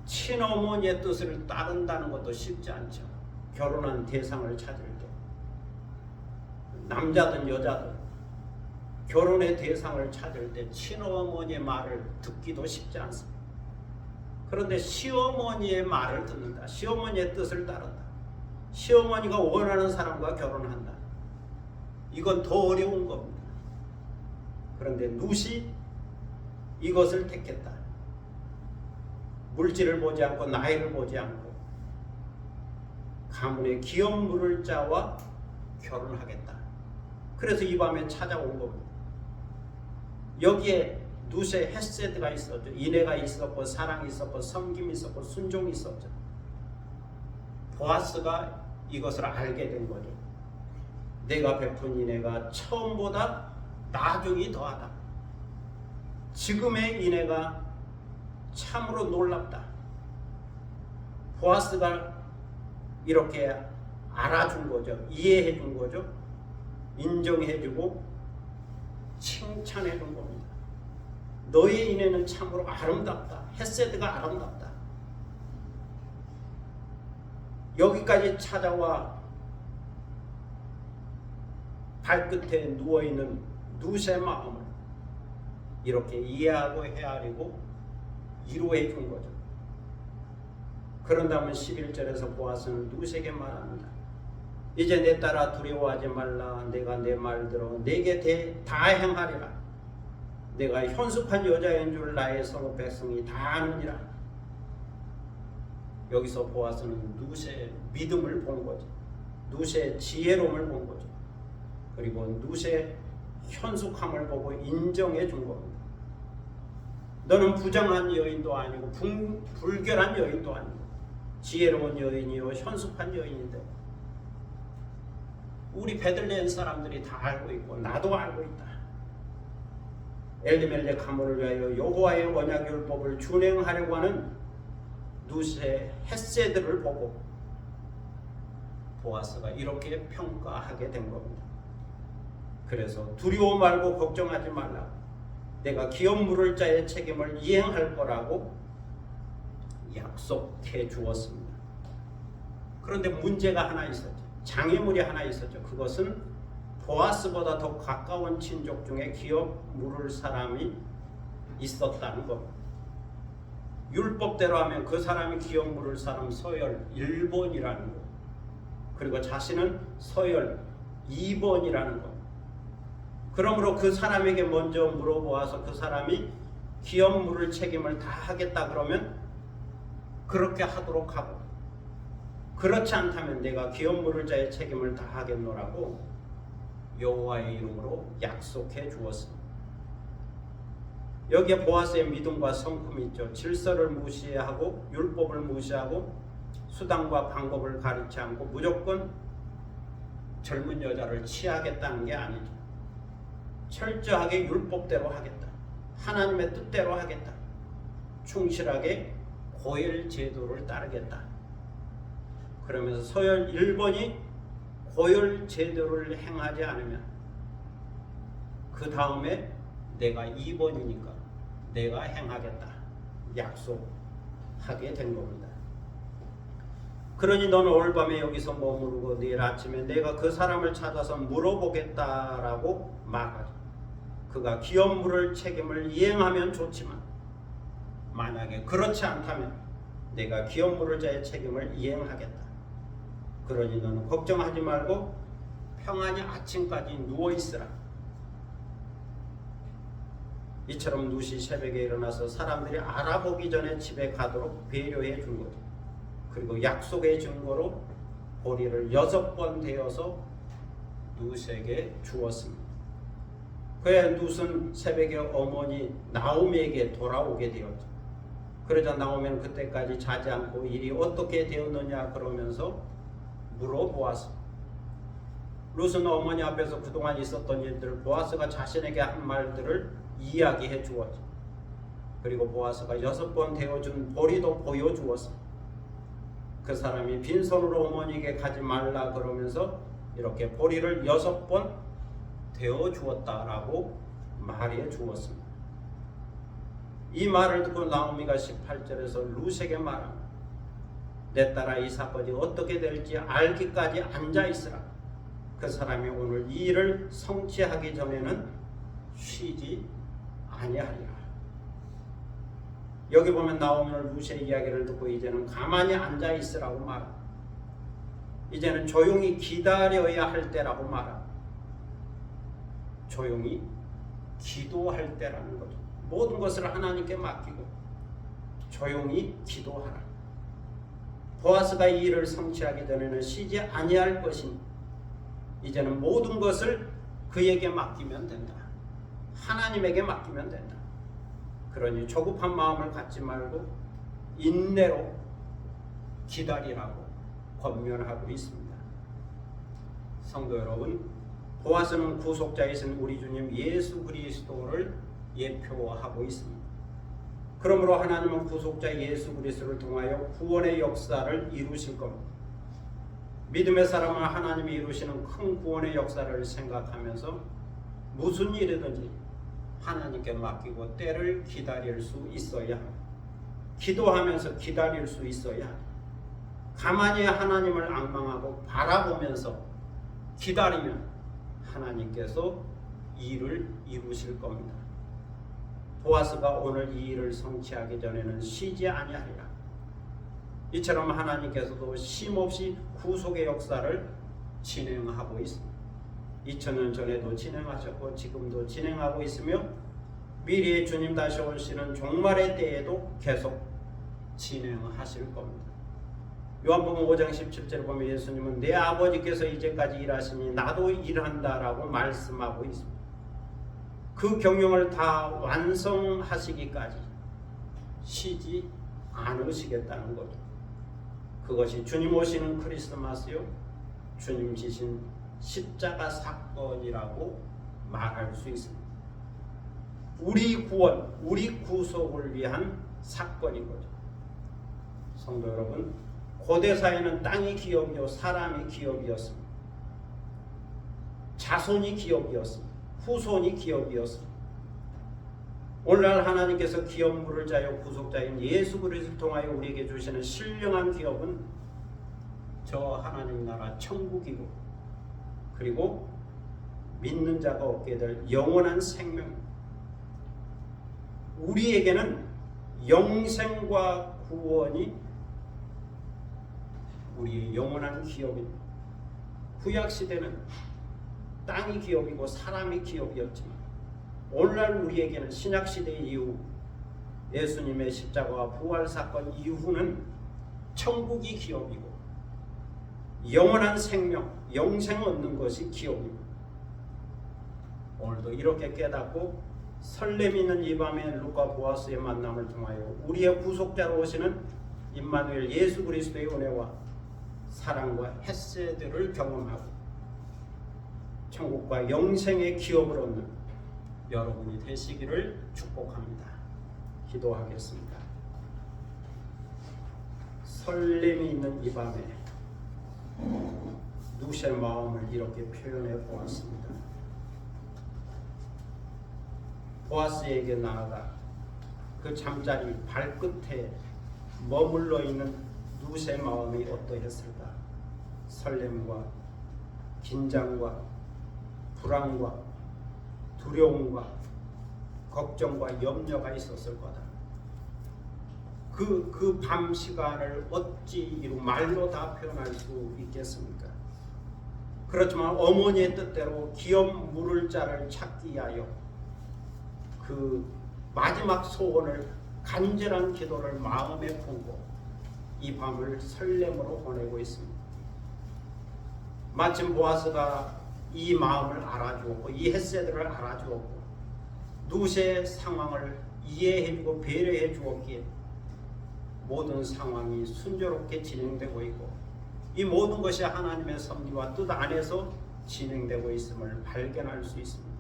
친어머니의 뜻을 따른다는 것도 쉽지 않죠. 결혼한 대상을 찾을 때 남자든 여자든 결혼의 대상을 찾을 때 친어머니의 말을 듣기도 쉽지 않습니다. 그런데 시어머니의 말을 듣는다. 시어머니의 뜻을 따른다. 시어머니가 원하는 사람과 결혼한다. 이건 더 어려운 겁니다. 그런데 룻이 이것을 택했다. 물질을 보지 않고 나이를 보지 않고 가문의 기업 물을 자와 결혼하겠다. 그래서 이 밤에 찾아온 겁니다. 여기에 룻의 헤세드가 있었죠. 인애가 있었고 사랑이 있었고 섬김이 있었고 순종이 있었죠. 보아스가 이것을 알게 된 거죠. 내가 베푼 인애가 처음보다 나중이 더하다. 지금의 인애가 참으로 놀랍다. 보아스가 이렇게 알아준 거죠. 이해해 준 거죠. 인정해 주고 칭찬해 준 겁니다. 너의 인애는 참으로 아름답다. 헤세드가 아름답다. 여기까지 찾아와 발끝에 누워있는 룻의 마음을 이렇게 이해하고 헤아리고 이루해 준 거죠. 그런다면 11절에서 보아스는 룻에게 말합니다. 이제 내 딸아 두려워하지 말라. 내가 내 말대로 내게 다 행하리라. 내가 현숙한 여자인 줄 나의 성읍 백성이 다 아느니라. 여기서 보아스는 룻의 믿음을 본 거죠. 룻의 지혜로움을 본 거죠. 그리고 룻의 현숙함을 보고 인정해 준 겁니다. 너는 부정한 여인도 아니고 불결한 여인도 아니고 지혜로운 여인이요 현숙한 여인인데 우리 베들레헴 사람들이 다 알고 있고 나도 알고 있다. 엘리멜렉 가문을 위하여 여호와의 언약율법을 준행하려고 하는 룻의 헤세드를 보고 보아스가 이렇게 평가하게 된 겁니다. 그래서 두려워 말고 걱정하지 말라. 내가 기업 물을 자의 책임을 이행할 거라고 약속해 주었습니다. 그런데 문제가 하나 있었죠. 장애물이 하나 있었죠. 그것은 보아스보다 더 가까운 친족 중에 기업 물을 사람이 있었다는 겁니다. 율법대로 하면 그 사람이 기업 물을 사람 서열 1번이라는 것, 그리고 자신은 서열 2번이라는 것. 그러므로 그 사람에게 먼저 물어보아서 그 사람이 기업 물을 책임을 다 하겠다 그러면 그렇게 하도록 하고, 그렇지 않다면 내가 기업 물을 자의 책임을 다 하겠노라고 여호와의 이름으로 약속해 주었습니다. 여기에 보아스의 믿음과 성품이 있죠. 질서를 무시하고 율법을 무시하고 수단과 방법을 가리지 않고 무조건 젊은 여자를 취하겠다는 게 아니죠. 철저하게 율법대로 하겠다. 하나님의 뜻대로 하겠다. 충실하게 고일 제도를 따르겠다. 그러면서 서열 1번이 고일 제도를 행하지 않으면 그 다음에 내가 2번이니까 내가 행하겠다. 약속하게 된 겁니다. 그러니 너는 오늘 밤에 여기서 머무르고 내일 아침에 내가 그 사람을 찾아서 물어보겠다라고 말하죠. 그가 기업 물을 책임을 이행하면 좋지만 만약에 그렇지 않다면 내가 기업 물을 자의 책임을 이행하겠다. 그러니 너는 걱정하지 말고 평안히 아침까지 누워있으라. 이처럼 룻이 새벽에 일어나서 사람들이 알아보기 전에 집에 가도록 배려해 준 거죠. 그리고 약속의 증거로 보리를 6번 되어서 룻에게 주었습니다. 그의 룻은 새벽에 어머니 나오미에게 돌아오게 되었죠. 그러자 나오미는 그때까지 자지 않고 일이 어떻게 되었느냐 그러면서 물어보았습니다. 룻은 어머니 앞에서 그동안 있었던 일들을 보아스가 자신에게 한 말들을 이야기해 주었죠. 그리고 보아스가 6번 되어준 보리도 보여주었습니다. 그 사람이 빈손으로 어머니에게 가지 말라 그러면서 이렇게 보리를 6번 되어 주었다라고 말해 주었습니다. 이 말을 듣고 나오미가 18절에서 룻에게 말합니다. 내 딸아 이 사건이 어떻게 될지 알기까지 앉아 있으라. 그 사람이 오늘 이 일을 성취하기 전에는 쉬지 아니하리라. 여기 보면 나오미는 룻의 이야기를 듣고 이제는 가만히 앉아 있으라고 말합니다. 이제는 조용히 기다려야 할 때라고 말합니다. 조용히 기도할 때라는 거죠. 모든 것을 하나님께 맡기고 조용히 기도하라. 보아스가 이 일을 성취하기 전에는 쉬지 아니할 것이니 이제는 모든 것을 그에게 맡기면 된다. 하나님에게 맡기면 된다. 그러니 조급한 마음을 갖지 말고 인내로 기다리라고 권면하고 있습니다. 성도 여러분, 보아스는 구속자이신 우리 주님 예수 그리스도를 예표하고 있습니다. 그러므로 하나님은 구속자 예수 그리스도를 통하여 구원의 역사를 이루실 겁니다. 믿음의 사람은 하나님이 이루시는 큰 구원의 역사를 생각하면서 무슨 일이든지 하나님께 맡기고 때를 기다릴 수 있어야 합니다. 기도하면서 기다릴 수 있어야 합니다. 가만히 하나님을 앙망하고 바라보면서 기다리면 하나님께서 일을 이루실 겁니다. 보아스가 오늘 이 일을 성취하기 전에는 쉬지 아니하리라. 이처럼 하나님께서도 쉼없이 구속의 역사를 진행하고 있습니다. 2000년 전에도 진행하셨고 지금도 진행하고 있으며 미래의 주님 다시 오시는 종말의 때에도 계속 진행하실 겁니다. 요한복음 5장 17절에 보면 예수님은 내 아버지께서 이제까지 일하시니 나도 일한다라고 말씀하고 있습니다. 그 경영을 다 완성하시기까지 쉬지 않으시겠다는 거죠. 그것이 주님 오시는 크리스마스요, 주님 지신 십자가 사건이라고 말할 수 있습니다. 우리 구원, 우리 구속을 위한 사건인 거죠. 성도 여러분, 고대 사회는 땅이 기업이요 사람이 기업이었습니다. 자손이 기업이었습니다. 후손이 기업이었습니다. 오늘날 하나님께서 기업물을 자여 구속자인 예수 그리스도를 통하여 우리에게 주시는 신령한 기업은 저 하나님 나라 천국이고, 그리고 믿는 자가 얻게 될 영원한 생명, 우리에게는 영생과 구원이 우리의 영원한 기업입니다. 구약시대는 땅이 기업이고 사람이 기업이었지만 오늘날 우리에게는 신약시대 이후 예수님의 십자가와 부활사건 이후는 천국이 기업이고 영원한 생명, 영생 얻는 것이 기업입니다. 오늘도 이렇게 깨닫고 설렘 있는 이 밤에 루카 보아스의 만남을 통하여 우리의 구속자로 오시는 임마누엘 예수 그리스도의 은혜와 사랑과 헤세드를 경험하고 천국과 영생의 기업을 얻는 여러분이 되시기를 축복합니다. 기도하겠습니다. 설렘이 있는 이 밤에 누시의 마음을 이렇게 표현해 보았습니다. 보아스에게 나아가 그 잠자리 발끝에 머물러 있는 누시의 마음이 어떠했을까? 설렘과 긴장과 불안과 두려움과 걱정과 염려가 있었을 거다. 그 밤 시간을 어찌 말로 다 표현할 수 있겠습니까? 그렇지만 어머니의 뜻대로 기업 물을 자를 찾기 위하여 그 마지막 소원을, 간절한 기도를 마음에 품고 이 밤을 설렘으로 보내고 있습니다. 마침 보아스가 이 마음을 알아주었고 이 헤세드를 알아주었고 누시의 상황을 이해해주고 배려해 주었기에 모든 상황이 순조롭게 진행되고 있고 이 모든 것이 하나님의 섭리와 뜻 안에서 진행되고 있음을 발견할 수 있습니다.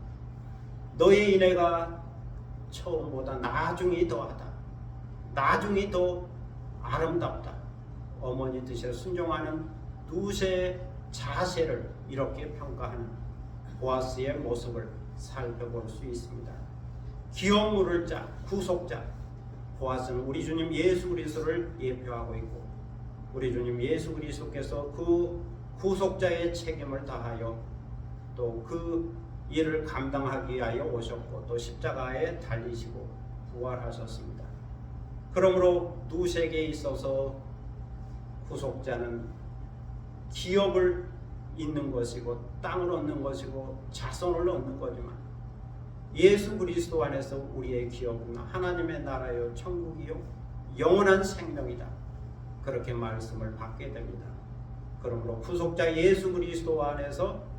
너의 인애가 처음보다 나중이 더하다. 나중이 더 아름답다. 어머니 뜻에 순종하는 누시의 자세를 이렇게 평가하는 보아스의 모습을 살펴볼 수 있습니다. 기업 물을 자, 구속자. 보아스는 우리 주님 예수 그리스도를 예표하고 있고 우리 주님 예수 그리스도께서 그 구속자의 책임을 다하여 또 그 일을 감당하기 위하여 오셨고 또 십자가에 달리시고 부활하셨습니다. 그러므로 누시에게 있어서 구속자는 기업을 잇는 것이고 땅을 얻는 것이고 자손을 얻는 거지만 예수 그리스도 안에서 우리의 기업은 하나님의 나라요 천국이요 영원한 생명이다. 그렇게 말씀을 받게 됩니다. 그러므로 구속자 예수 그리스도 안에서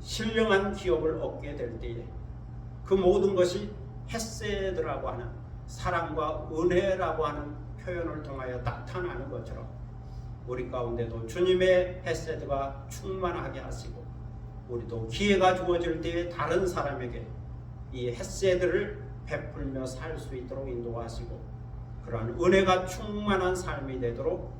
신령한 기업을 얻게 될 때에 그 모든 것이 헤세드라고 하는 사랑과 은혜라고 하는 표현을 통하여 나타나는 것처럼 우리 가운데도 주님의 헤세드가 충만하게 하시고 우리도 기회가 주어질 때에 다른 사람에게 이 헤세드를 베풀며 살 수 있도록 인도하시고 그러한 은혜가 충만한 삶이 되도록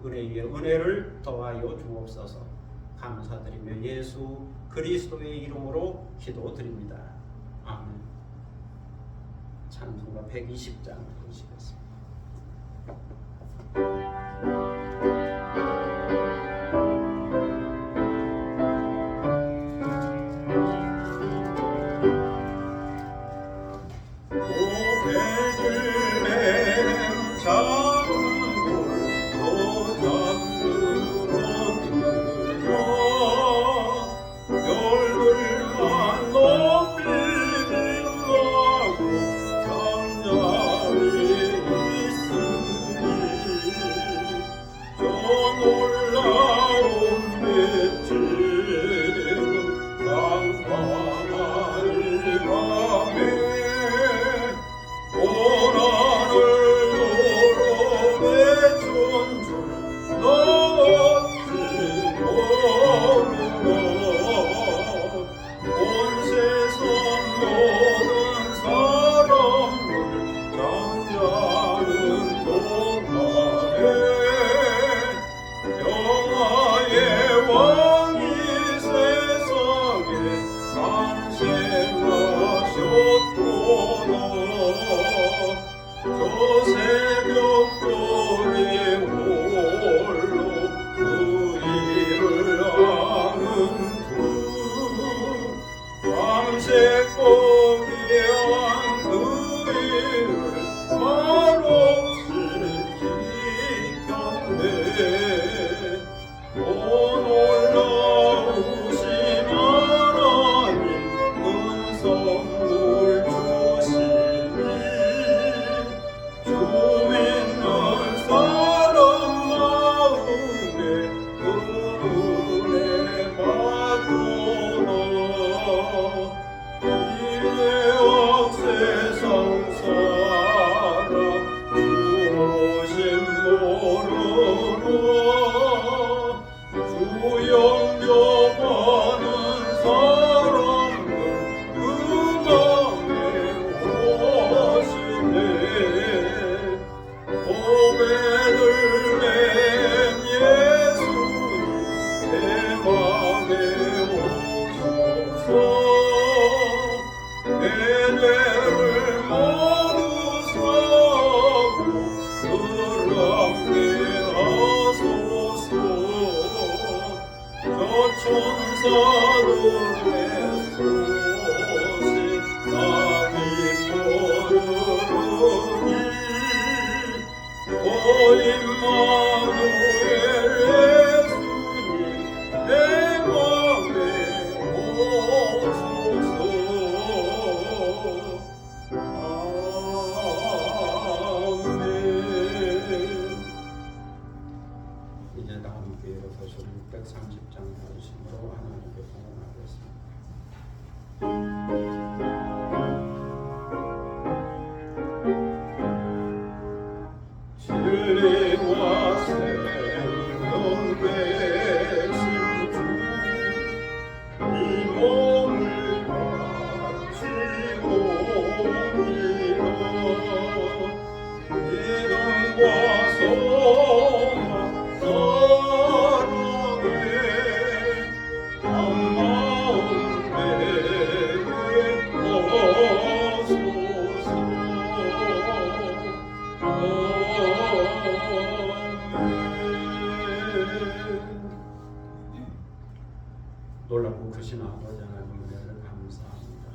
은혜 위에 은혜를 더하여 주옵소서. 감사드리며 예수 그리스도의 이름으로 기도드립니다. 아멘. 찬송가 120장 보시겠습니다. 이제 다 함께 일어서서 630장 부르심으로 하나님께 봉헌하겠습니다. 진리와 생명 되신 주, 이 몸을 바치고 믿어 믿음과 소망 사랑에 한 마음 내게 하소서. 놀랍고 크신 아버지 하나님 은혜를 감사합니다.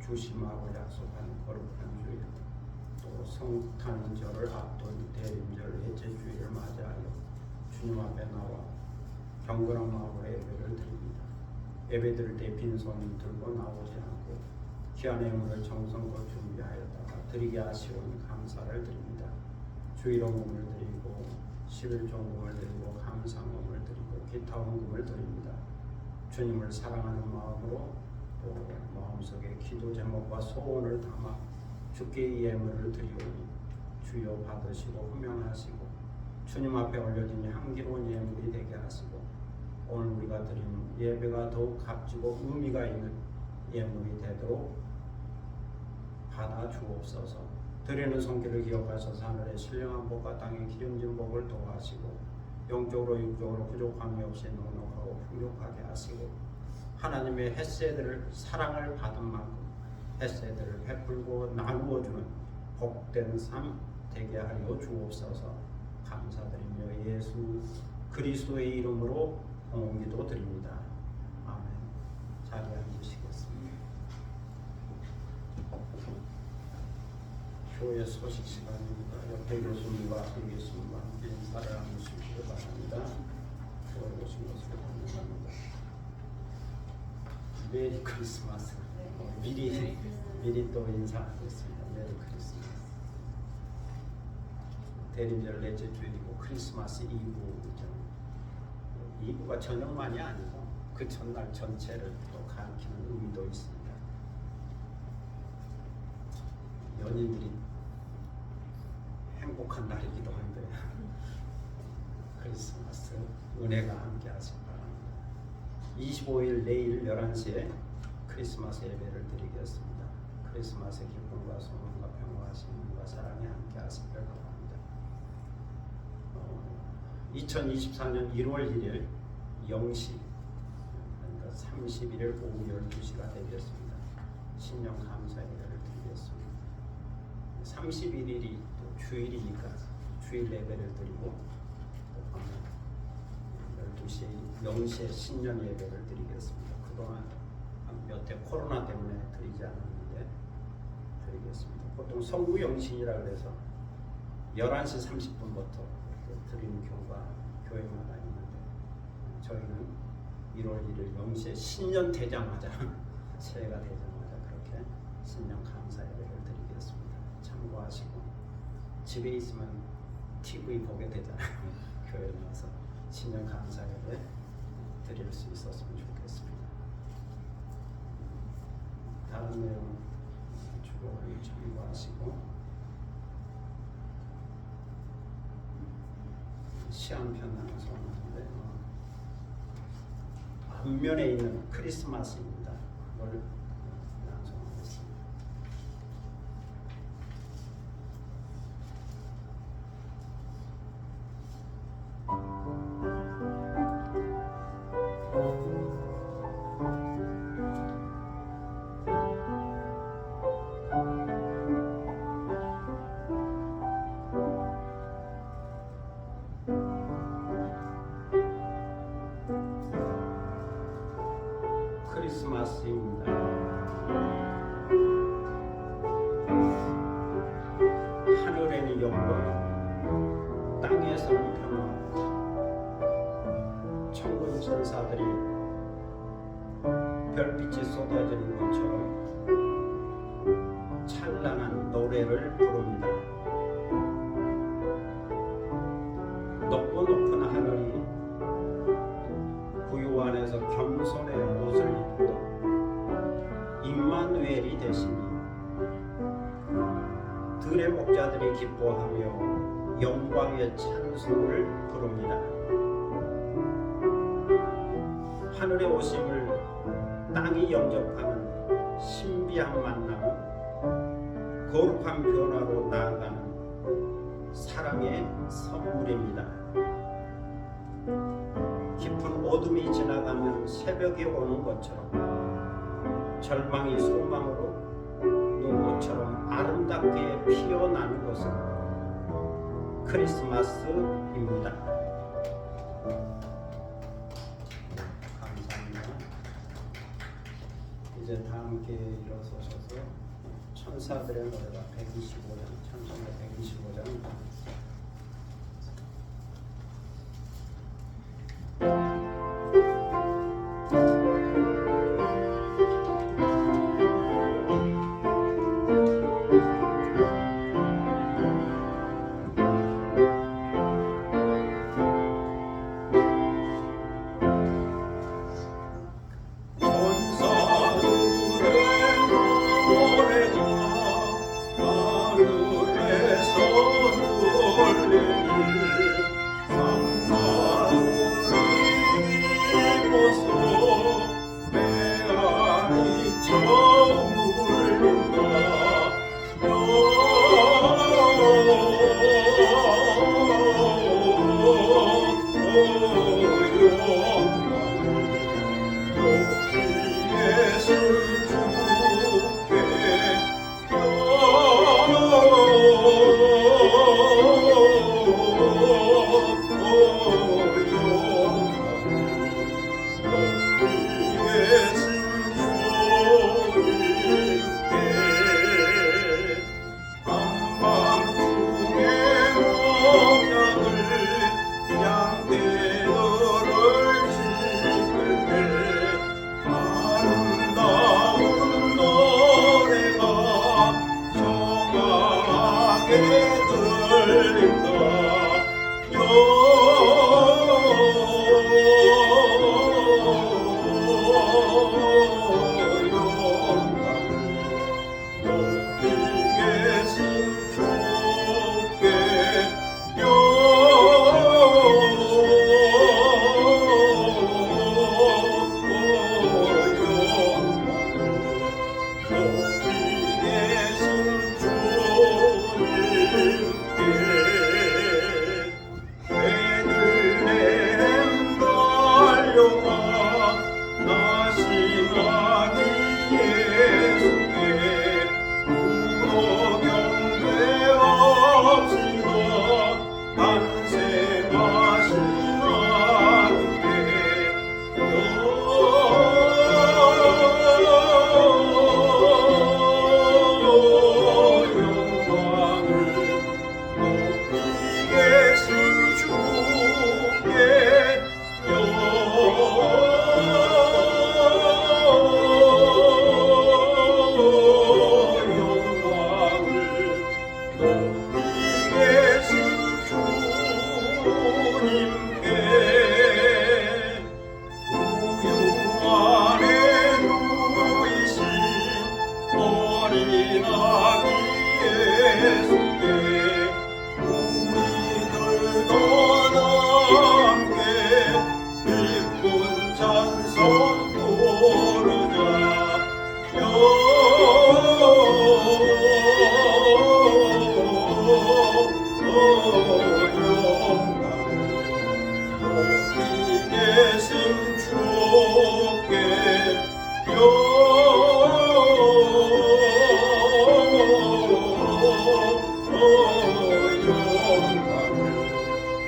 주심하고 약속한 거룩한 주일, 또 성탄절을 앞둔 대림절 넷째 주일을 맞이하여 주님 앞에 나와 경건한 마음으로 예배를 드립니다. 예배 드릴 때 빈손 들고 나오지 않고 귀한 예물을 정성껏 준비하였다가 드리게 하시온 감사를 드립니다. 주일원금을 드리고 11종금을 드리고 감상금을 드리고 기타 원금을 드립니다. 주님을 사랑하는 마음으로 또 마음속에 기도 제목과 소원을 담아 주께 이 예물을 드리오니 주여 받으시고 흠명하시고 주님 앞에 올려진 향기로운 예물이 되게 하시고 오늘 우리가 드리는 예배가 더욱 값지고 의미가 있는 예물이 되도록 받아 주옵소서. 드리는 손길을 기억하셔서 하늘의 신령한 복과 땅의 기름진 복을 더하시고 영적으로 육적으로 부족함이 없이 넉넉하고 풍족하게 하시고 하나님의 햇새들을 사랑을 받은 만큼 햇새들을 베풀고 나누어 주는 복된 삶 되게 하여 주옵소서. 감사드리며 예수 그리스도의 이름으로 공기도 드립니다. 아멘. 자리에 앉으시겠습니다. 교회 소식 시간입니다. 옆에 교수님과 앞에 교수님과 함께 인사를 나누시기 바랍니다. 교회 오신 것을 환영합니다. 메리 크리스마스. 미리 또 인사하겠습니다. 메리 크리스마스. 대림절 넷째 주일이고 크리스마스 이브죠. 이브가 저녁만이 아니고 그 전날 전체를 또 가리키는 의미도 있습니다. 연인들이 행복한 날이기도 한데 크리스마스 은혜가 함께 하시기 바랍니다. 25일 내일 11시에 크리스마스 예배를 드리겠습니다. 크리스마스의 기쁨과 소망과 평화와 신명과 사랑이 함께 하시길 바랍니다. 2024년 1월 1일 0시 그러니까 31일 오후 12시가 되겠습니다. 신년 감사 예배를 드리겠습니다. 31일이 또 주일이니까 주일 예배를 드리고 12시 0시에 신년 예배를 드리겠습니다. 그동안 몇 해 코로나 때문에 드리지 않았는데 드리겠습니다. 보통 성구영신이라 그래서 11시 30분부터 드리는 경우가 교회마다 있는데 저희는 1월 1일 0시에 신년 되자마자 새해가 되자마자 그렇게 신년 감사 예배를 드리겠습니다. 참고하시고 집에 있으면 TV 보게 되잖아요. 교회 나와서 신년 감사 예배 드릴 수 있었으면 좋겠습니다. 다른 내용 주보를 참고하시고 시한편 낭송하는데 앞면에 있는 크리스마스입니다. 그걸 낭송하겠습니다. 크리스마스입니다. 하늘에는 영광, 땅에서는 평화. 천군 천사들이 별빛이 쏟아지는 것처럼 찬란한 노래를 부릅니다. 높고 높은 하늘이 구유 안에서 겸손의 옷을 입고 임마누엘이 되시니 들의 목자들이 기뻐하며 영광의 찬송을 부릅니다. 하늘의 오심을 땅이 영접하는 신비한 만남은 거룩한 변화로 나아가는 사랑의 선물입니다. 깊은 어둠이 지나가면 새벽이 오는 것처럼 절망이 소망으로 눈꽃처럼 아름답게 피어나는 것은 크리스마스입니다. 감사합니다. 이제 다 함께 일어서셔서 천사들의 노래가 125장, 찬송가 125장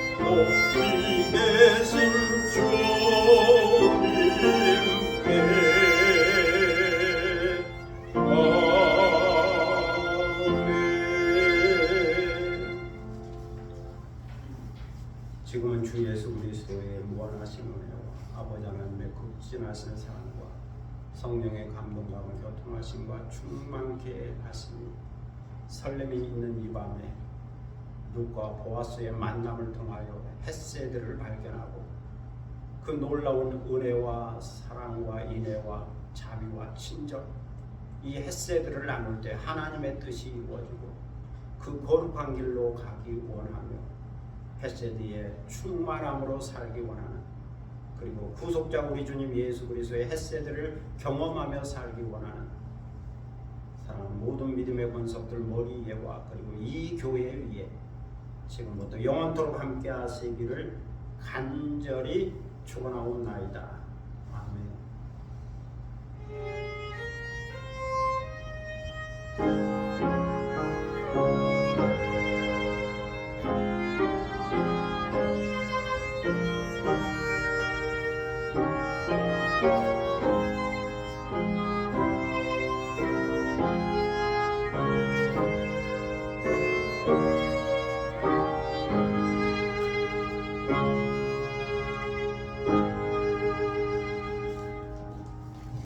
높이 계신 주님 하나님의 사랑과 성령의 감동감을 교통하심과 충만케 하시니 설렘이 있는 이 밤에 룻과 보아스의 만남을 통하여 헷세들을 발견하고 그 놀라운 은혜와 사랑과 인애와 자비와 친절 이 헷세들을 나눌 때 하나님의 뜻이 이루어지고 그 거룩한 길로 가기 원하며 헷세드의 충만함으로 살기 원하는 그리고 구속자 우리 주님 예수 그리스도의 헷세들을 경험하며 살기 원하는 사랑하는 모든 믿음의 권속들 머리 위에와 그리고 이 교회 위에 지금부터 영원토록 함께 하시기를 간절히 축원하옵나이다.